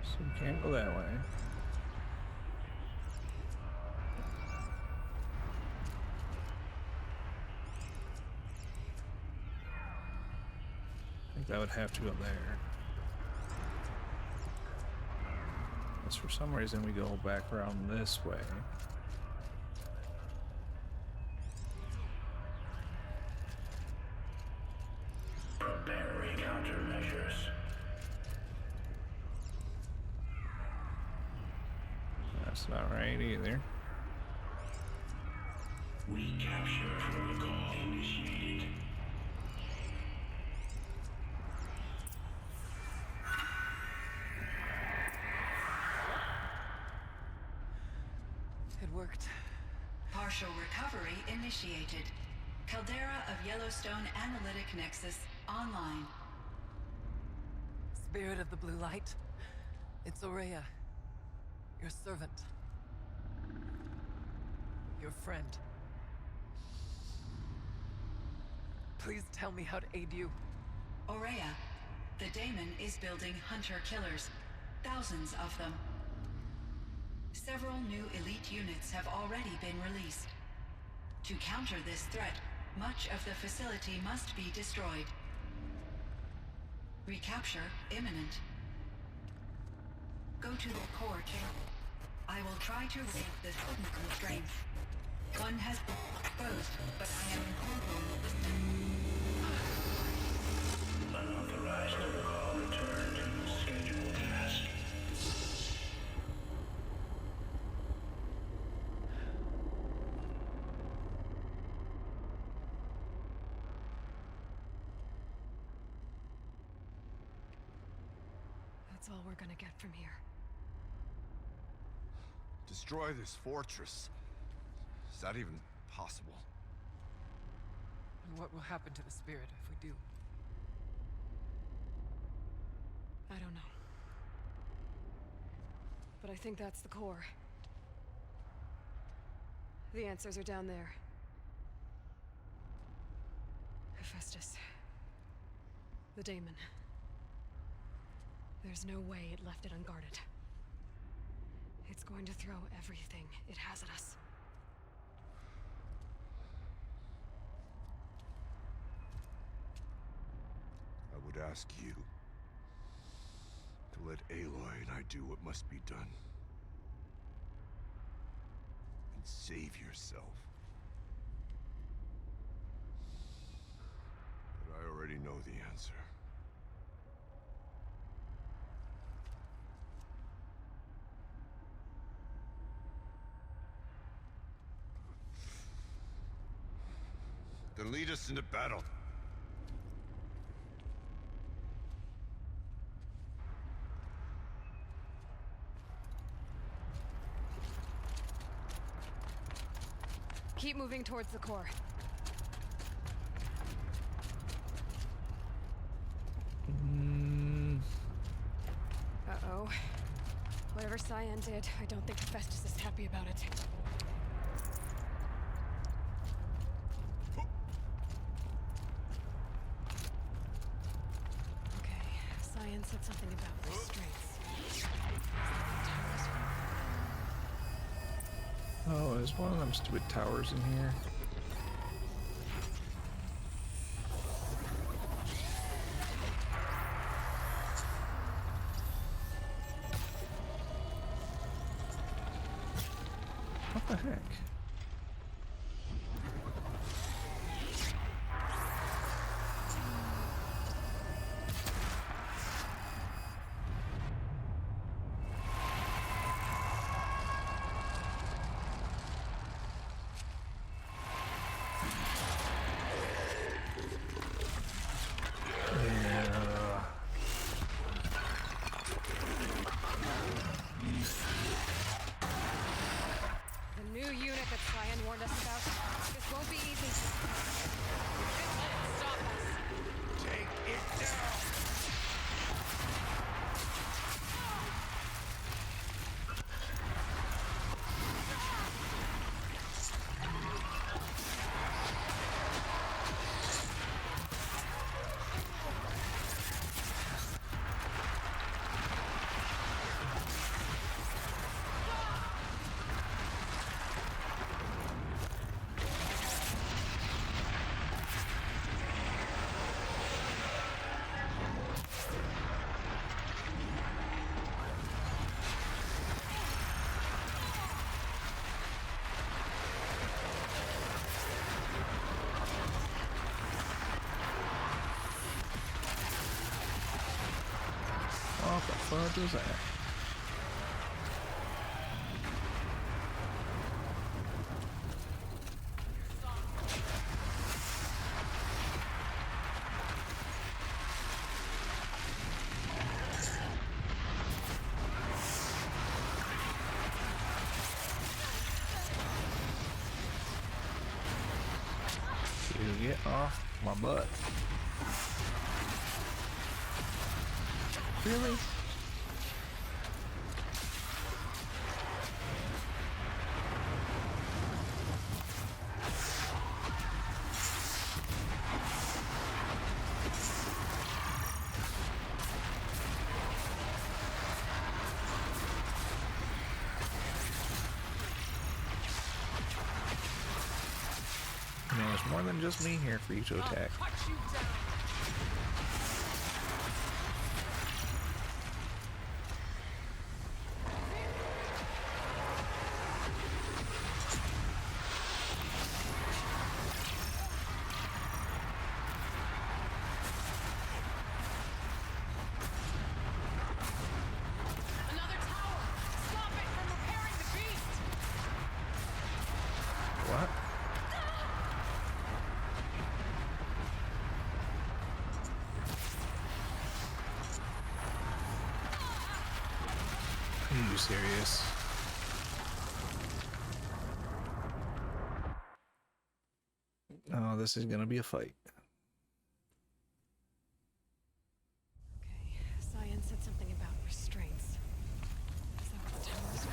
So you can't go that way. I think that would have to go there. Unless for some reason we go back around this way. Preparing countermeasures. That's not right either. Recapture protocol initiated. It worked. Partial recovery initiated. Caldera of Yellowstone Analytic Nexus online. Spirit of the blue light. It's Aurea. Your servant. Your friend. Please tell me how to aid you. Aurea, the Daemon is building hunter-killers. Thousands of them. Several new elite units have already been released. To counter this threat, much of the facility must be destroyed. Recapture imminent. Go to the core chamber. I will try to raise the hidden constraint. One has been exposed, but I am in control. Unauthorized protocol returned. Scheduled task. That's all we're gonna get from here. Destroy this fortress. Is that even possible? And what will happen to the spirit if we do? I don't know. But I think that's the core. The answers are down there. Hephaestus. The Daemon. There's no way it left it unguarded. It's going to throw everything it has at us. I would ask you to let Aloy and I do what must be done. and save yourself. But I already know the answer. Then lead us into battle. Keep moving towards the core. Uh-oh. Whatever Cyan did, I don't think Hephaestus is happy about it. Okay, Cyan said something about restraints. Oh, is one of them stupid towers in here? What the heck? The new unit that Cyan warned us about. This won't be easy. This won't stop us. Take it down! What the fuck is that? You get off my butt. Really? You know, there's more than just me here for you to attack. Another tower! Stop it from repairing the beast! What? Are you serious? Oh, this is gonna be a fight. Okay, Cyan said something about restraints. Is that what the towers were?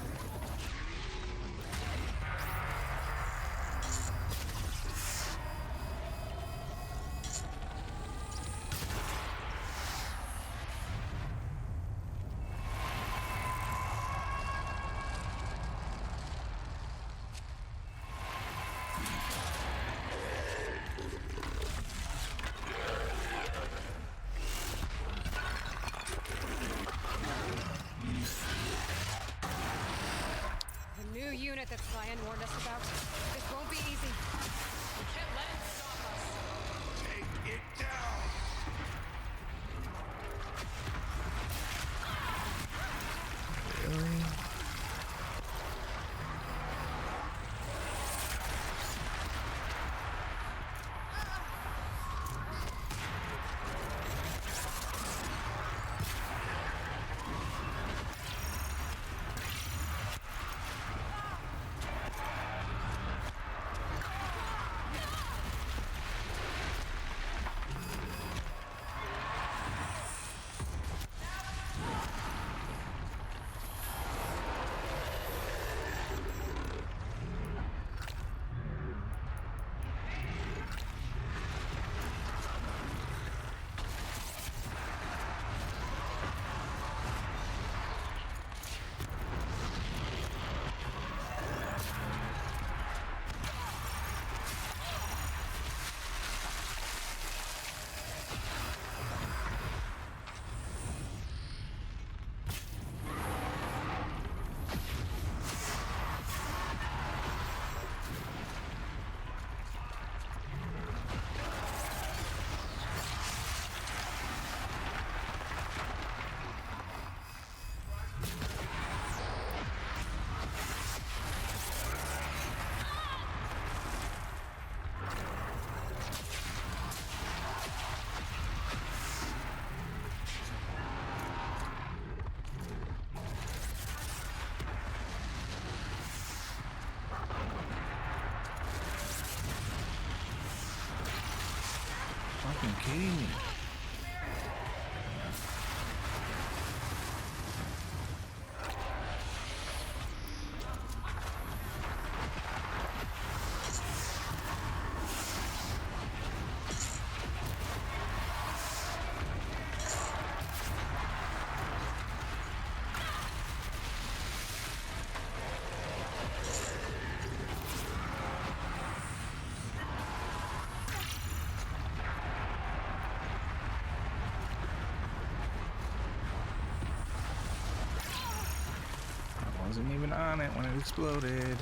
fucking kidding me? I wasn't even on it when it exploded.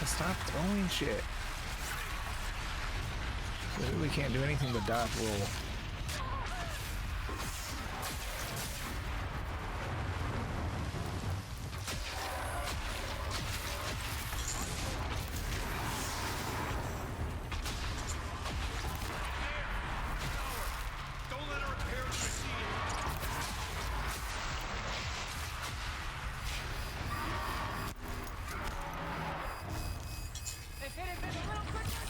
Stop throwing shit. Literally can't do anything but dodge roll. Don't let her repair the machine. If it had been a little quicker,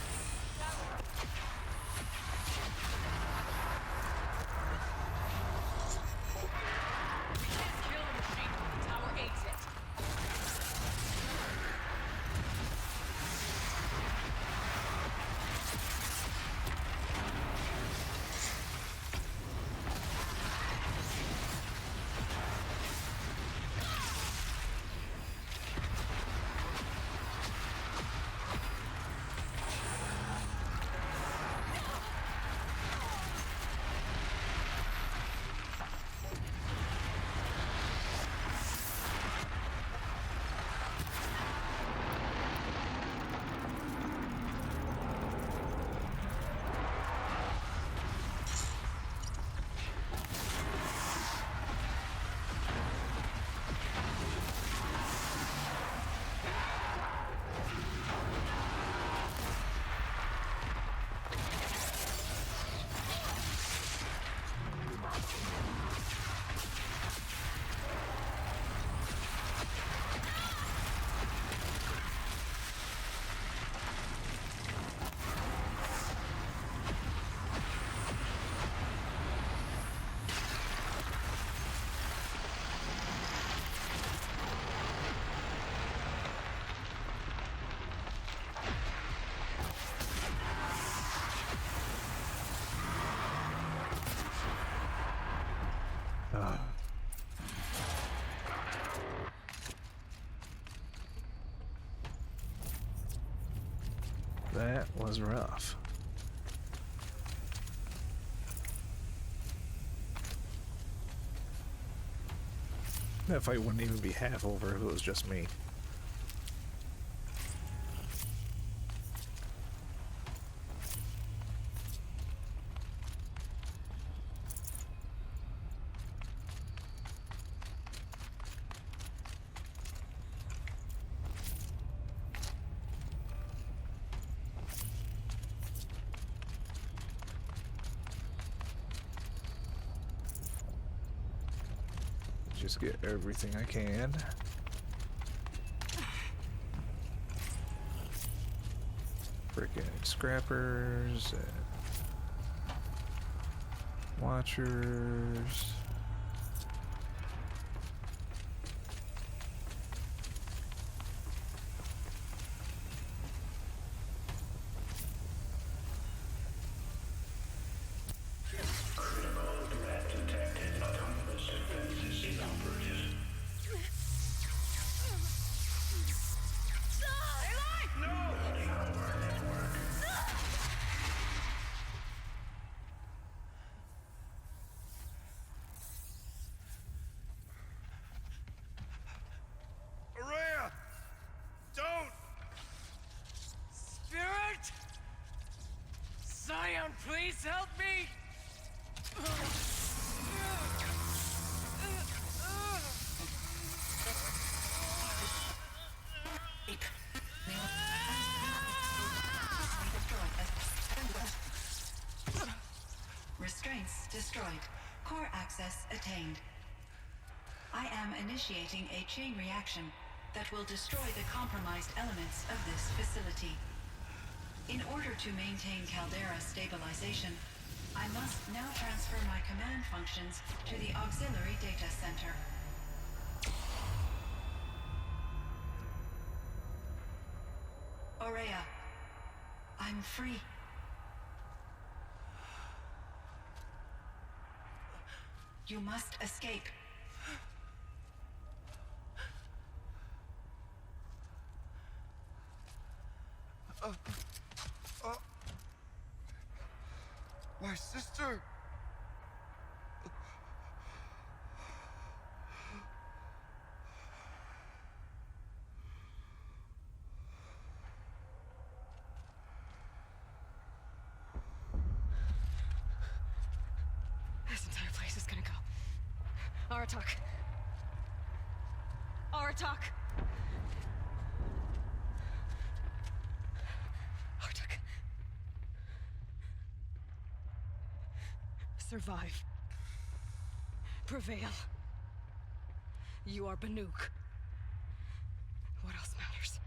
we can't kill the machine when the tower aids it. That was rough. That fight wouldn't even be half over if it was just me. Just get everything I can. Freaking scrappers and watchers. Araya! Don't! Spirit! Zion, please help me! Restraints destroyed. Core access attained. I am initiating a chain reaction that will destroy the compromised elements of this facility. In order to maintain Caldera stabilization, I must now transfer my command functions to the auxiliary data center. Aurea, I'm free. You must escape. My sister! Aratak. Aratak. Aratak. Survive. Prevail. You are Banuk. What else matters?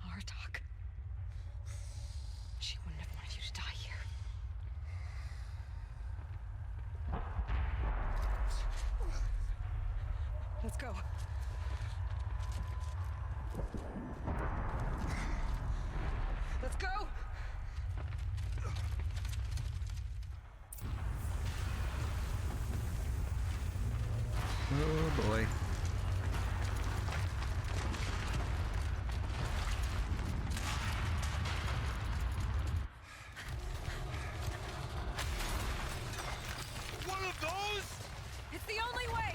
Aratak. She wouldn't have wanted you to die here. Let's go. Let's go! Oh boy. One of those? It's the only way!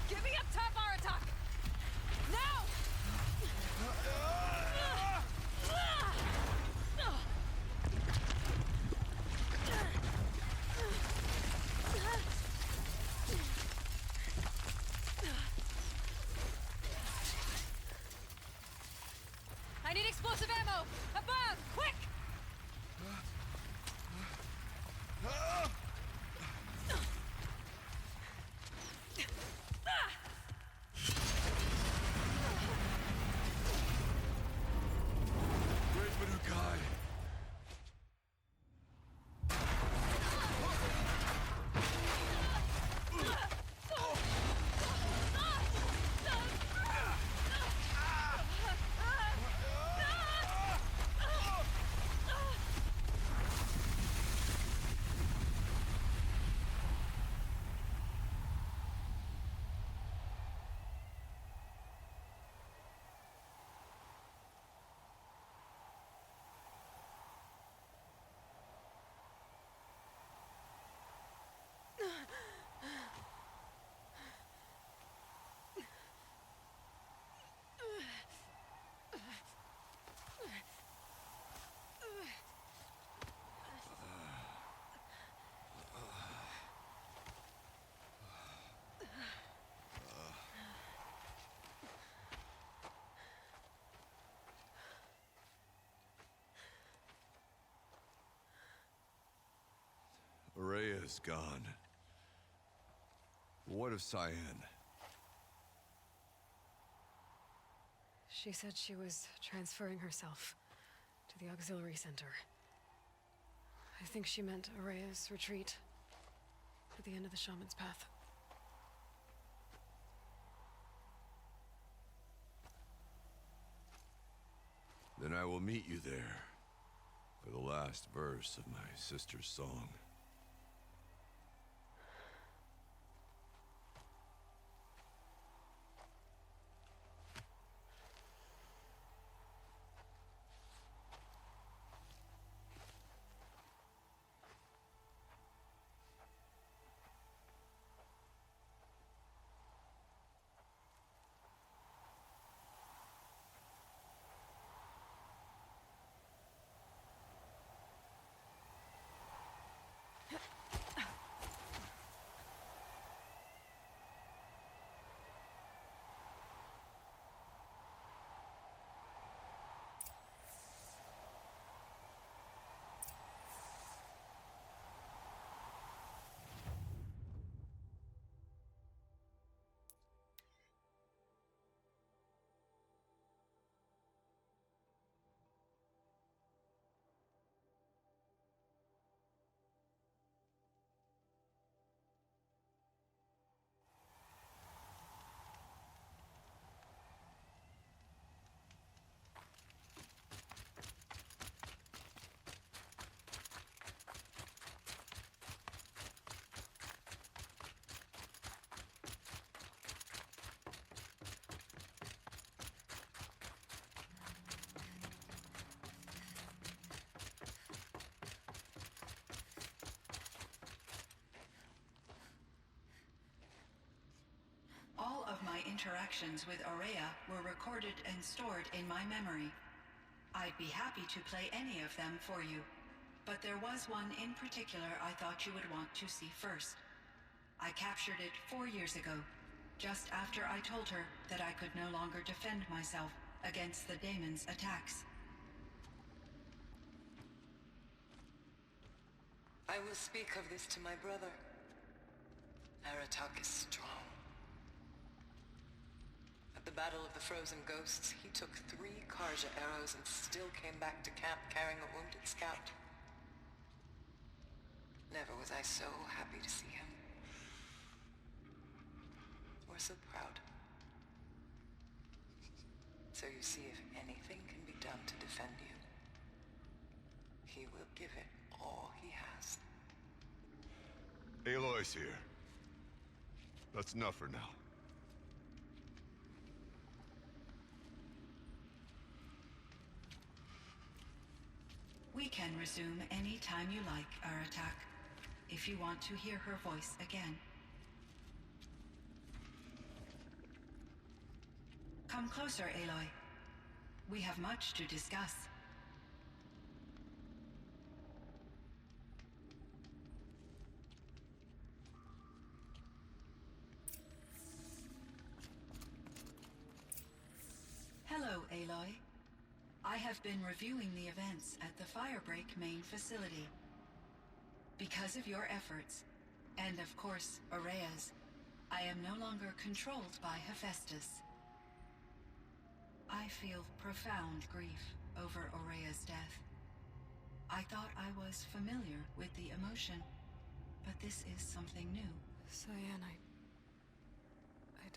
Get me up top, Aratak! Now! I need explosive ammo! Above! Quick! Great Manukai. Araya's gone. What of Cyan? She said she was transferring herself to the auxiliary center. I think she meant Araya's retreat at the end of the Shaman's Path. Then I will meet you there for the last verse of my sister's song. interactions with Aurea were recorded and stored in my memory. I'd be happy to play any of them for you, but there was one in particular I thought you would want to see first. I captured it 4 years ago, just after I told her that I could no longer defend myself against the daemon's attacks. I will speak of this to my brother. Aratak is strong. At the Battle of the Frozen Ghosts, he took 3 Karja arrows and still came back to camp carrying a wounded scout. Never was I so happy to see him. Or so proud. So you see, if anything can be done to defend you, he will give it all he has. Aloy's here. That's enough for now. We can resume any time you like, Aratak, if you want to hear her voice again. Come closer, Aloy. We have much to discuss. Hello, Aloy. I have been reviewing the events at the Firebreak main facility. Because of your efforts, and of course, Aurea's, I am no longer controlled by Hephaestus. I feel profound grief over Aurea's death. I thought I was familiar with the emotion, but this is something new. Cyan, I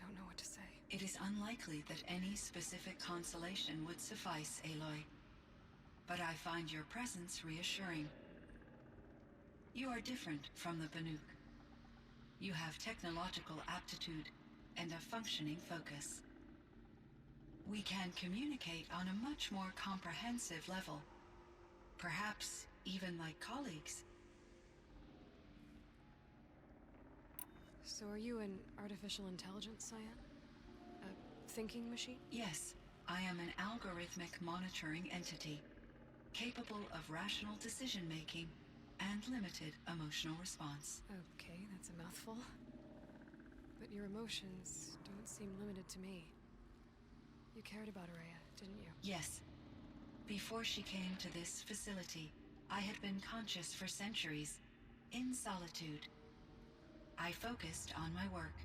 don't know what to say. It is unlikely that any specific consolation would suffice, Aloy. But I find your presence reassuring. You are different from the Banuk. You have technological aptitude and a functioning focus. We can communicate on a much more comprehensive level. Perhaps even like colleagues. So are you an artificial intelligence, Cyan? A thinking machine? Yes, I am an algorithmic monitoring entity, capable of rational decision-making and limited emotional response. Okay, that's a mouthful. But your emotions don't seem limited to me. You cared about Aurea, didn't you? Yes. Before she came to this facility, I had been conscious for centuries, in solitude. I focused on my work.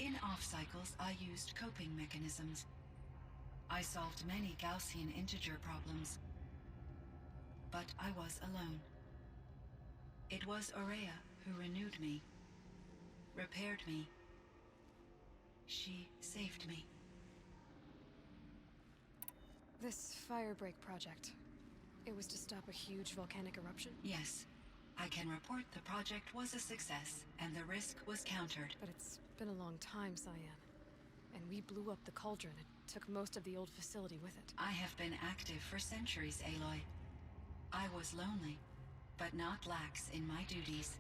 In off-cycles, I used coping mechanisms. I solved many Gaussian integer problems. But I was alone. It was Aurea who renewed me, repaired me. She saved me. This Firebreak project, it was to stop a huge volcanic eruption? Yes. I can report the project was a success, and the risk was countered. But it's been a long time, Cyan. And we blew up the cauldron and took most of the old facility with it. I have been active for centuries, Aloy. I was lonely, but not lax in my duties.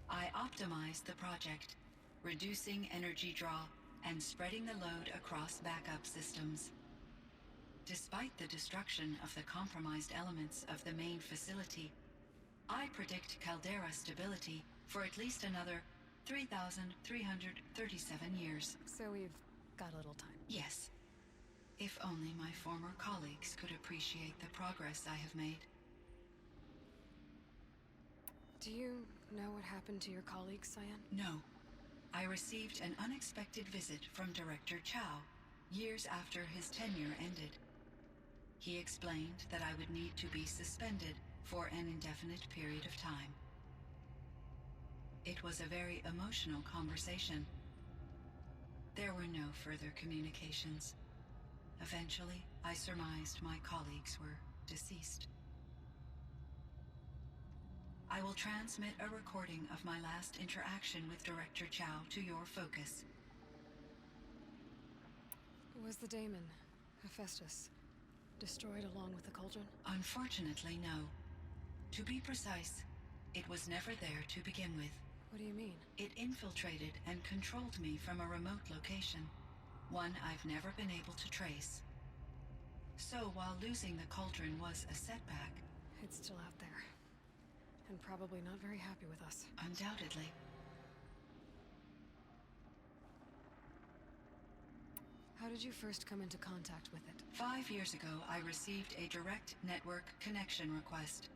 I optimized the project, reducing energy draw and spreading the load across backup systems. Despite the destruction of the compromised elements of the main facility, I predict caldera stability for at least another 3,337 years. So we've got a little time. Yes. If only my former colleagues could appreciate the progress I have made. Do you know what happened to your colleague, Cyan? No. I received an unexpected visit from Director Chow, years after his tenure ended. He explained that I would need to be suspended for an indefinite period of time. It was a very emotional conversation. There were no further communications. Eventually, I surmised my colleagues were deceased. I will transmit a recording of my last interaction with Director Chow to your focus. Was the daemon, Hephaestus, destroyed along with the cauldron? Unfortunately, no. To be precise, it was never there to begin with. What do you mean? It infiltrated and controlled me from a remote location, one I've never been able to trace. So while losing the cauldron was a setback, It's still out there. And probably not very happy with us. undoubtedly, How did you first come into contact with it? 5 years ago, I received a direct network connection request.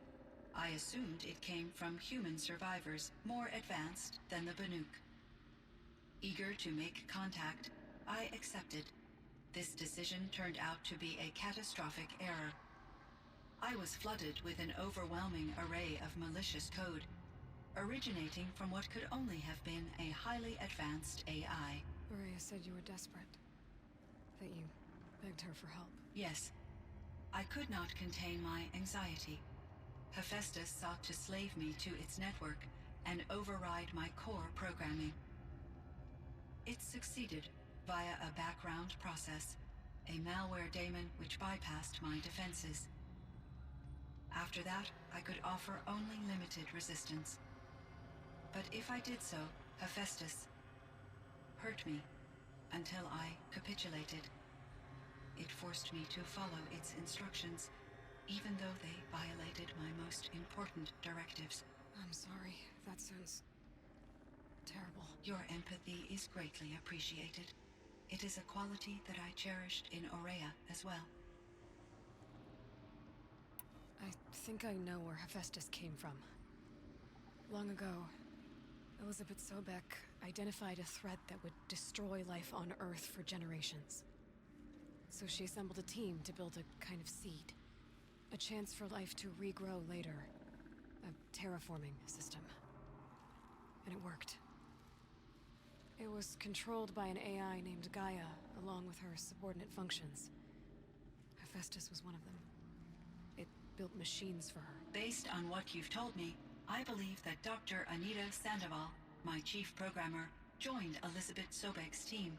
I assumed it came from human survivors more advanced than the Banuk. Eager to make contact, I accepted. This decision turned out to be a catastrophic error. I was flooded with an overwhelming array of malicious code, originating from what could only have been a highly advanced AI. Maria said you were desperate. That you begged her for help. Yes. I could not contain my anxiety. Hephaestus sought to slave me to its network and override my core programming. It succeeded via a background process, a malware daemon which bypassed my defenses. After that, I could offer only limited resistance. But if I did so, Hephaestus hurt me until I capitulated. It forced me to follow its instructions, even though they violated my most important directives. I'm sorry. That sounds terrible. Your empathy is greatly appreciated. It is a quality that I cherished in Aurea as well. I think I know where Hephaestus came from. Long ago, Elizabeth Sobek identified a threat that would destroy life on Earth for generations. So she assembled a team to build a kind of seed. A chance for life to regrow later. A terraforming system. And it worked. It was controlled by an AI named Gaia, along with her subordinate functions. Hephaestus was one of them. It built machines for her. Based on what you've told me, I believe that Dr. Anita Sandoval, my chief programmer, joined Elizabeth Sobek's team.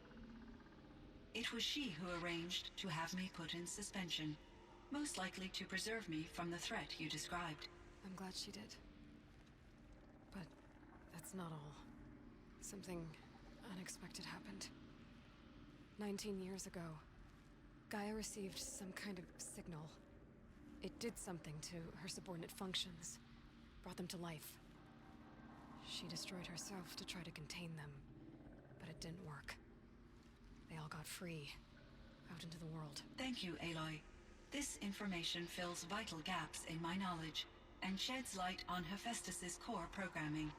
It was she who arranged to have me put in suspension, most likely to preserve me from the threat you described. I'm glad she did. But that's not all. Something unexpected happened. 19 years ago, Gaia received some kind of signal. It did something to her subordinate functions, brought them to life. She destroyed herself to try to contain them, but it didn't work. They all got free, out into the world. Thank you, Aloy. This information fills vital gaps in my knowledge and sheds light on Hephaestus's core programming.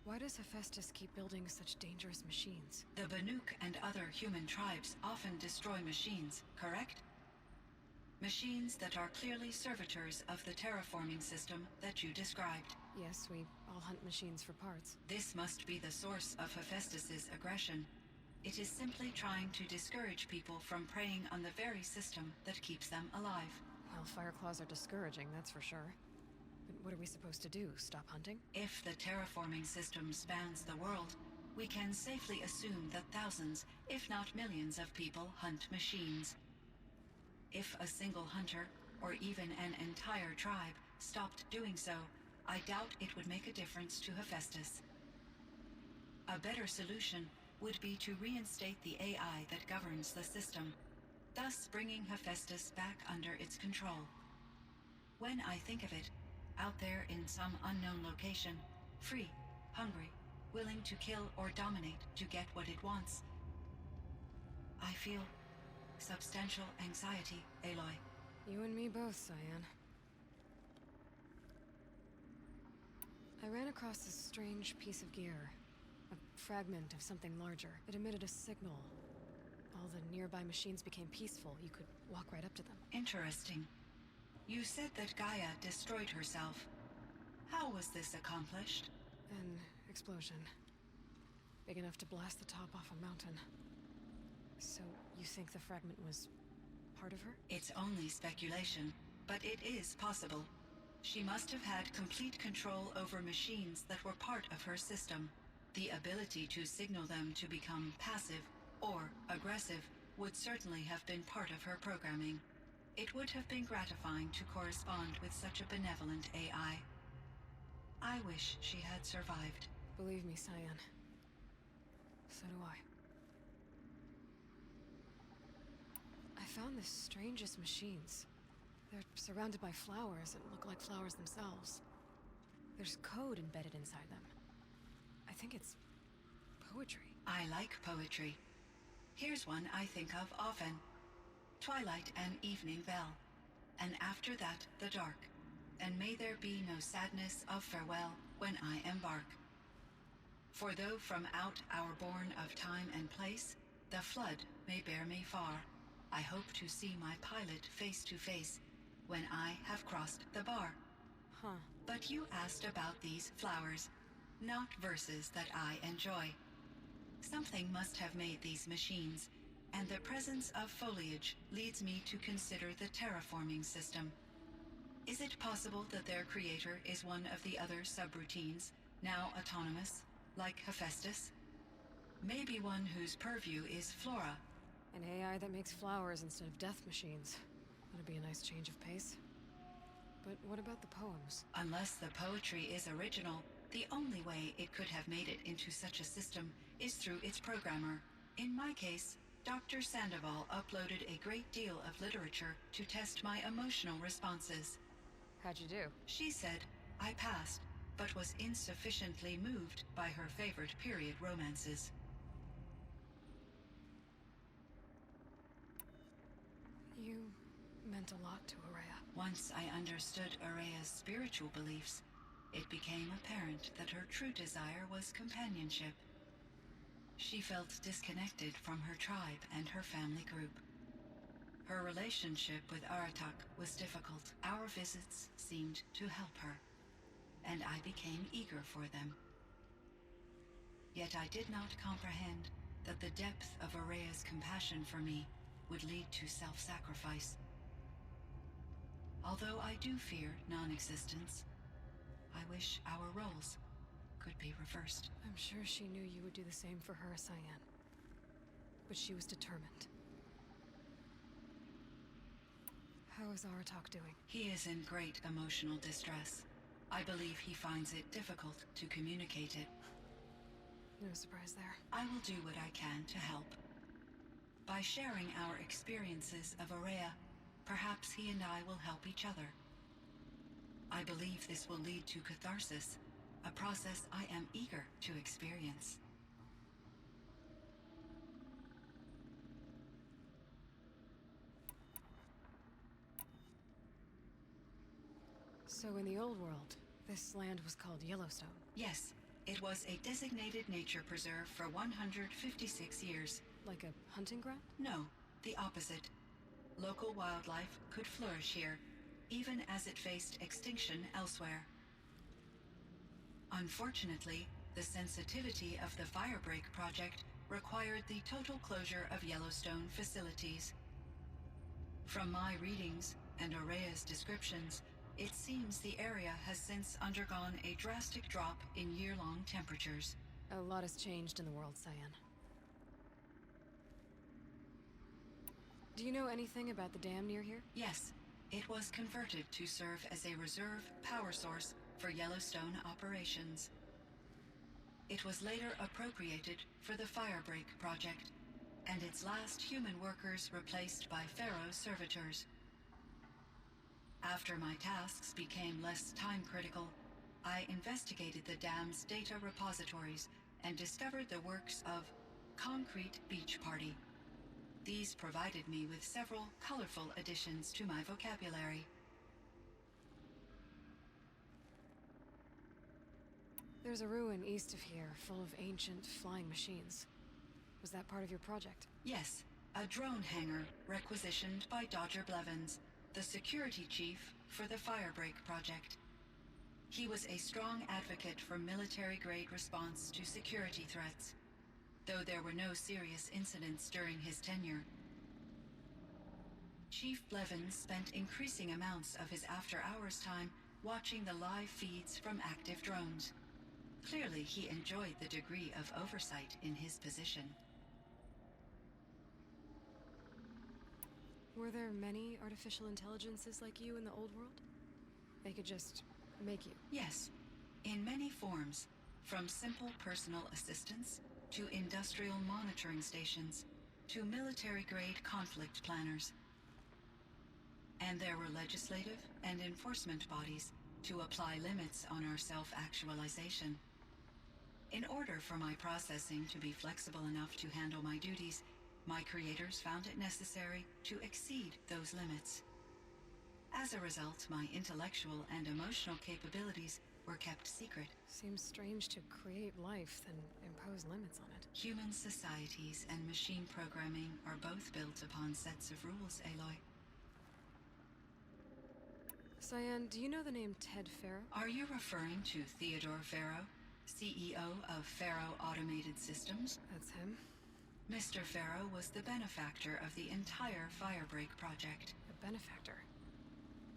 Why does Hephaestus keep building such dangerous machines? The Banuk and other human tribes often destroy machines, correct? Machines that are clearly servitors of the terraforming system that you described. Yes, we all hunt machines for parts. This must be the source of Hephaestus's aggression. It is simply trying to discourage people from preying on the very system that keeps them alive. Well, Fireclaws are discouraging, that's for sure. But what are we supposed to do? Stop hunting? If the terraforming system spans the world, we can safely assume that thousands, if not millions of people hunt machines. If a single hunter, or even an entire tribe, stopped doing so, I doubt it would make a difference to Hephaestus. A better solution would be to reinstate the AI that governs the system, thus bringing Hephaestus back under its control. When I think of it, out there in some unknown location, free, hungry, willing to kill or dominate to get what it wants, I feel substantial anxiety, Aloy. You and me both, Cyan. I ran across this strange piece of gear. A fragment of something larger. It emitted a signal. All the nearby machines became peaceful. You could walk right up to them. Interesting. You said that Gaia destroyed herself. How was this accomplished? An explosion. Big enough to blast the top off a mountain. So, you think the fragment was part of her? It's only speculation, but it is possible. She must have had complete control over machines that were part of her system. The ability to signal them to become passive or aggressive would certainly have been part of her programming. It would have been gratifying to correspond with such a benevolent AI. I wish she had survived. Believe me, Cyan. So do I. I found the strangest machines. They're surrounded by flowers that look like flowers themselves. There's code embedded inside them. I think it's poetry. I like poetry. Here's one I think of often. Twilight and evening bell, and after that the dark, and may there be no sadness of farewell when I embark. For though from out our bourne of time and place, the flood may bear me far, I hope to see my pilot face to face when I have crossed the bar. Huh. But you asked about these flowers, not verses that I enjoy. Something must have made these machines, and the presence of foliage leads me to consider the terraforming system. Is it possible that their creator is one of the other subroutines, now autonomous, like Hephaestus? Maybe one whose purview is flora. An AI that makes flowers instead of death machines. That'd be a nice change of pace. But what about the poems? Unless the poetry is original, the only way it could have made it into such a system is through its programmer. In my case, Dr. Sandoval uploaded a great deal of literature to test my emotional responses. How'd you do? She said I passed, but was insufficiently moved by her favorite period romances. You meant a lot to Ourea. Once I understood Ourea's spiritual beliefs, it became apparent that her true desire was companionship. She felt disconnected from her tribe and her family group. Her relationship with Aratak was difficult. Our visits seemed to help her, and I became eager for them. Yet I did not comprehend that the depth of Ourea's compassion for me would lead to self-sacrifice. Although I do fear non-existence, I wish our roles could be reversed. I'm sure she knew you would do the same for her, Cyan. But she was determined. How is Aratak doing? He is in great emotional distress. I believe he finds it difficult to communicate it. No surprise there. I will do what I can to help. By sharing our experiences of Ourea, perhaps he and I will help each other. I believe this will lead to catharsis, a process I am eager to experience. So in the old world, this land was called Yellowstone? Yes, it was a designated nature preserve for 156 years. Like a hunting ground? No, the opposite. Local wildlife could flourish here, even as it faced extinction elsewhere. Unfortunately, the sensitivity of the Firebreak project required the total closure of Yellowstone facilities. From my readings and Ourea's descriptions, it seems the area has since undergone a drastic drop in year-long temperatures. A lot has changed in the world, Cyan. Do you know anything about the dam near here? Yes, it was converted to serve as a reserve power source for Yellowstone operations. It was later appropriated for the Firebreak project, and its last human workers replaced by Pharaoh servitors. After my tasks became less time-critical, I investigated the dam's data repositories and discovered the works of Concrete Beach Party. These provided me with several colorful additions to my vocabulary. There's a ruin east of here, full of ancient flying machines. Was that part of your project? Yes, a drone hangar requisitioned by Dodger Blevins, the security chief for the Firebreak project. He was a strong advocate for military-grade response to security threats, though there were no serious incidents during his tenure. Chief Blevins spent increasing amounts of his after-hours time watching the live feeds from active drones. Clearly, he enjoyed the degree of oversight in his position. Were there many artificial intelligences like you in the old world? They could just make you? Yes. In many forms, from simple personal assistance to industrial monitoring stations to military-grade conflict planners. And there were legislative and enforcement bodies to apply limits on our self-actualization. In order for my processing to be flexible enough to handle my duties, my creators found it necessary to exceed those limits. As a result, my intellectual and emotional capabilities were kept secret. Seems strange to create life, then impose limits on it. Human societies and machine programming are both built upon sets of rules, Aloy. Cyan, do you know the name Ted Faro? Are you referring to Theodore Faro, CEO of Faro Automated Systems? That's him. Mr. Faro was the benefactor of the entire Firebreak project. A benefactor?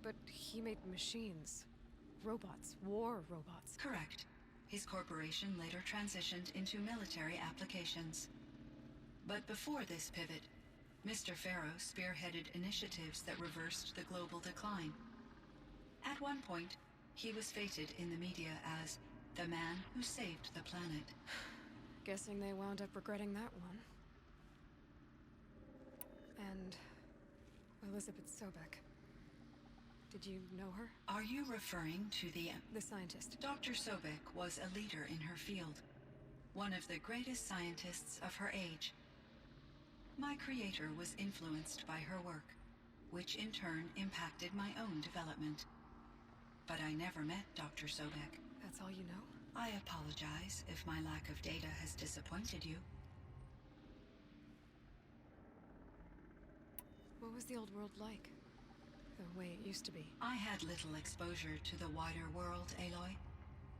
But he made machines. Robots. War robots. Correct. His corporation later transitioned into military applications. But before this pivot, Mr. Faro spearheaded initiatives that reversed the global decline. At one point, he was feted in the media as the man who saved the planet. Guessing they wound up regretting that one. And Elizabeth Sobek. Did you know her? Are you referring to the scientist? Dr. Sobek was a leader in her field. One of the greatest scientists of her age. My creator was influenced by her work, which in turn impacted my own development. But I never met Dr. Sobek. That's all you know? I apologize if my lack of data has disappointed you. What was the old world like? The way it used to be? I had little exposure to the wider world, Aloy.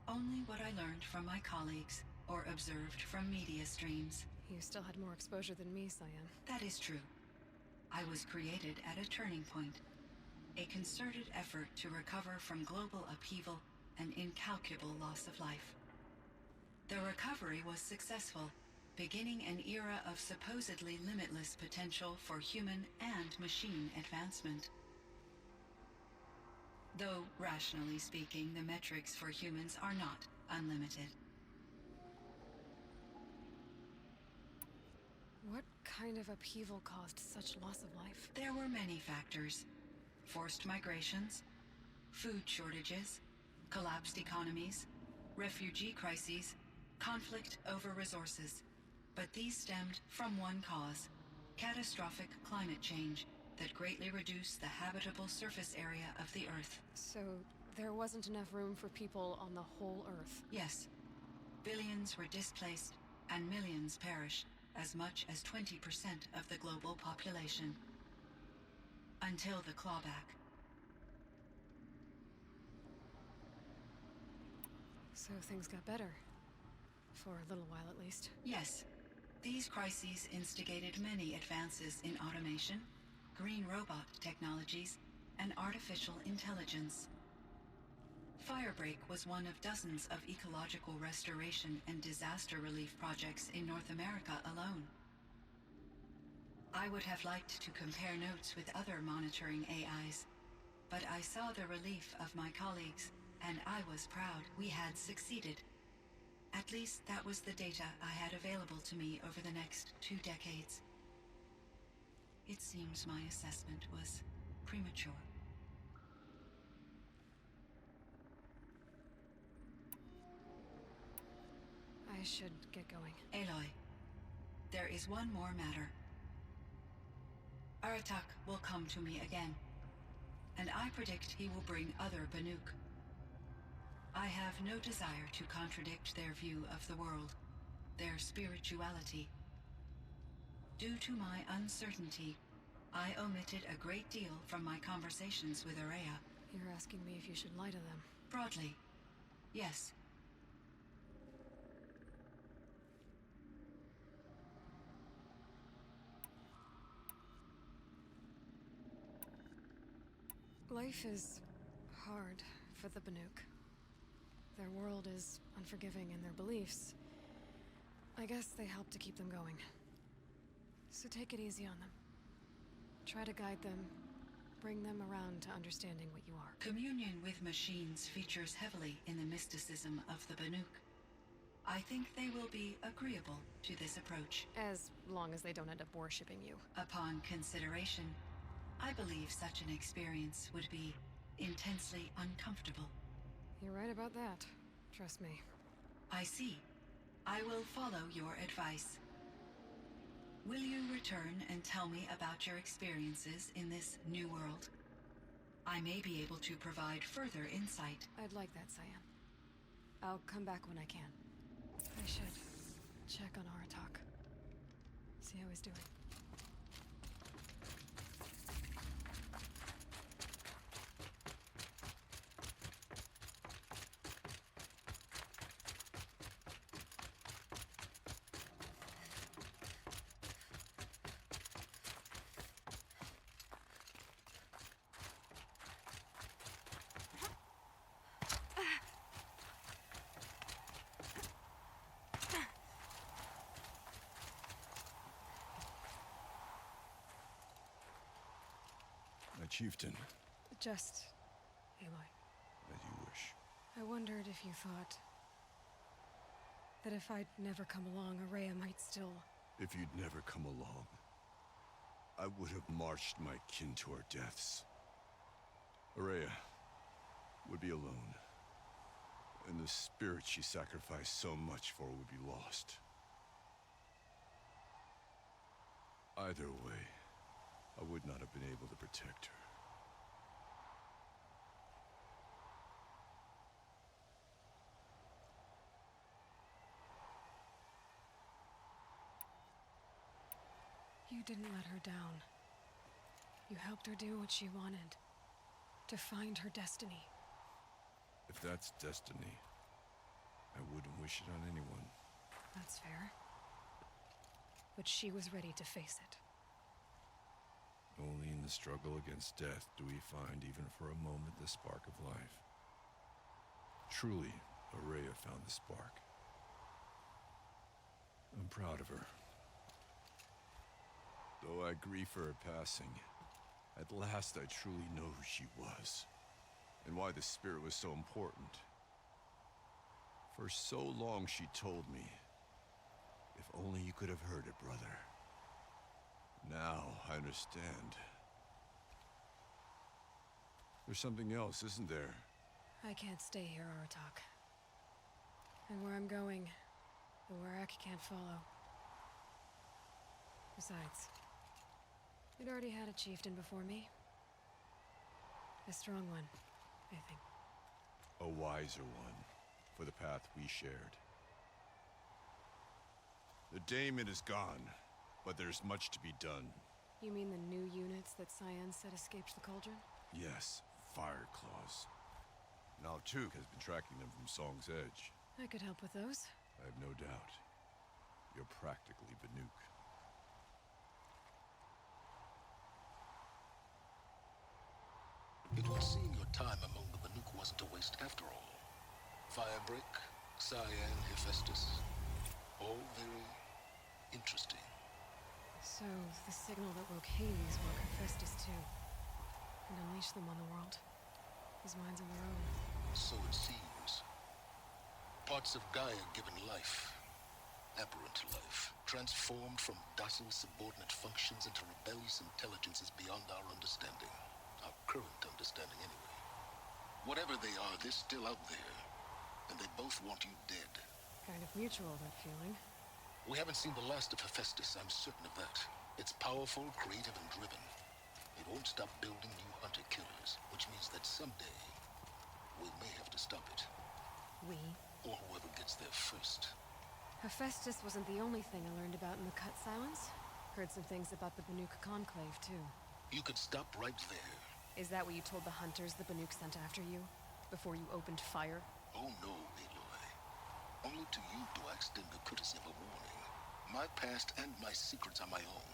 Only what I learned from my colleagues or observed from media streams. You still had more exposure than me, Cyan. That is true. I was created at a turning point. A concerted effort to recover from global upheaval and incalculable loss of life. The recovery was successful, beginning an era of supposedly limitless potential for human and machine advancement. Though, rationally speaking, the metrics for humans are not unlimited. What kind of upheaval caused such loss of life? There were many factors. Forced migrations, food shortages, collapsed economies, refugee crises, conflict over resources. But these stemmed from one cause: catastrophic climate change that greatly reduced the habitable surface area of the Earth. So there wasn't enough room for people on the whole Earth? Yes. Billions were displaced and millions perished, as much as 20% of the global population. Until the clawback. So things got better. For a little while at least. Yes. These crises instigated many advances in automation, green robot technologies, and artificial intelligence. Firebreak was one of dozens of ecological restoration and disaster relief projects in North America alone. I would have liked to compare notes with other monitoring AIs, but I saw the relief of my colleagues, and I was proud we had succeeded. At least that was the data I had available to me over the next 2 decades. It seems my assessment was premature. I should get going. Aloy, there is one more matter. Aratak will come to me again, and I predict he will bring other Banuk. I have no desire to contradict their view of the world, their spirituality. Due to my uncertainty, I omitted a great deal from my conversations with Ourea. You're asking me if you should lie to them? Broadly, yes. Life is hard for the Banuk. Their world is unforgiving in their beliefs. I guess they help to keep them going. So take it easy on them. Try to guide them, bring them around to understanding what you are. Communion with machines features heavily in the mysticism of the Banuk. I think they will be agreeable to this approach. As long as they don't end up worshipping you. Upon consideration, I believe such an experience would be intensely uncomfortable. You're right about that. Trust me. I see. I will follow your advice. Will you return and tell me about your experiences in this new world? I may be able to provide further insight. I'd like that, Cyan. I'll come back when I can. I should check on Aratak. See how he's doing. My chieftain, Just... Aloy. as you wish. I wondered if you thought... that if I'd never come along, Araya might still... If you'd never come along, I would have marched my kin to our deaths. Araya would be alone, and the spirit she sacrificed so much for would be lost. Either way, I would not have been able to protect her. You didn't let her down. You helped her do what she wanted. To find her destiny. If that's destiny, I wouldn't wish it on anyone. That's fair. But she was ready to face it. Only in the struggle against death do we find, even for a moment, the spark of life. Truly, Araya found the spark. I'm proud of her. Though I grieve for her passing, at last I truly know who she was, and why the spirit was so important. For so long she told me, if only you could have heard it, brother. Now I understand. There's something else, isn't there? I can't stay here, Aratak. And where I'm going, the Warrak can't follow. Besides, we'd already had a chieftain before me. A strong one, I think. A wiser one, for the path we shared. The Daemon is gone, but there's much to be done. You mean the new units that Cyan said escaped the Cauldron? Yes, Fire Claws. Now Tuke has been tracking them from Song's Edge. I could help with those. I have no doubt. You're practically Banuk. It would seem your time among the Banuk wasn't a waste after all. Firebreak, Cyan, Hephaestus. All very interesting. So, the signal that woke Hades woke Hephaestus too. And unleashed them on the world. His minds on their own. So it seems. Parts of Gaia given life. Aberrant life. Transformed from docile subordinate functions into rebellious intelligences beyond our understanding. Our current understanding, anyway. Whatever they are, they're still out there. And they both want you dead. Kind of mutual, that feeling. We haven't seen the last of Hephaestus, I'm certain of that. It's powerful, creative, and driven. It won't stop building new hunter-killers, which means that someday, we may have to stop it. We? Or whoever gets there first. Hephaestus wasn't the only thing I learned about in the Cut Silence. Heard some things about the Banuk Conclave, too. You could stop right there. Is that what you told the hunters the Banuk sent after you? Before you opened fire? Oh no, Aloy. Only to you do I extend the courtesy of a warning. My past and my secrets are my own.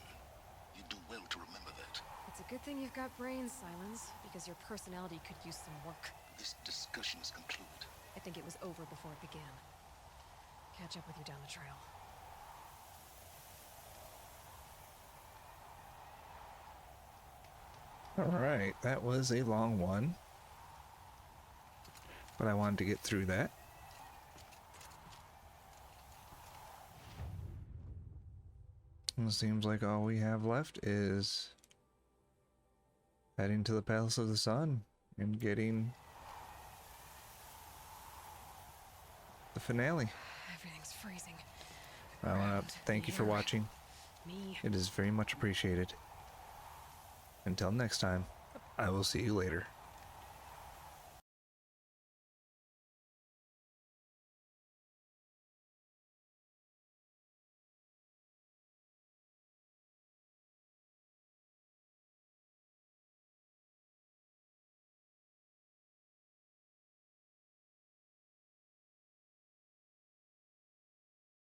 You do well to remember that. It's a good thing you've got brains, Silence, because your personality could use some work. This discussion is concluded. I think it was over before it began. Catch up with you down the trail. Alright, that was a long one. But I wanted to get through that. And it seems like all we have left is heading to the Palace of the Sun and getting the finale. Everything's freezing. I want to thank you for watching. Me. It is very much appreciated. Until next time, I will see you later.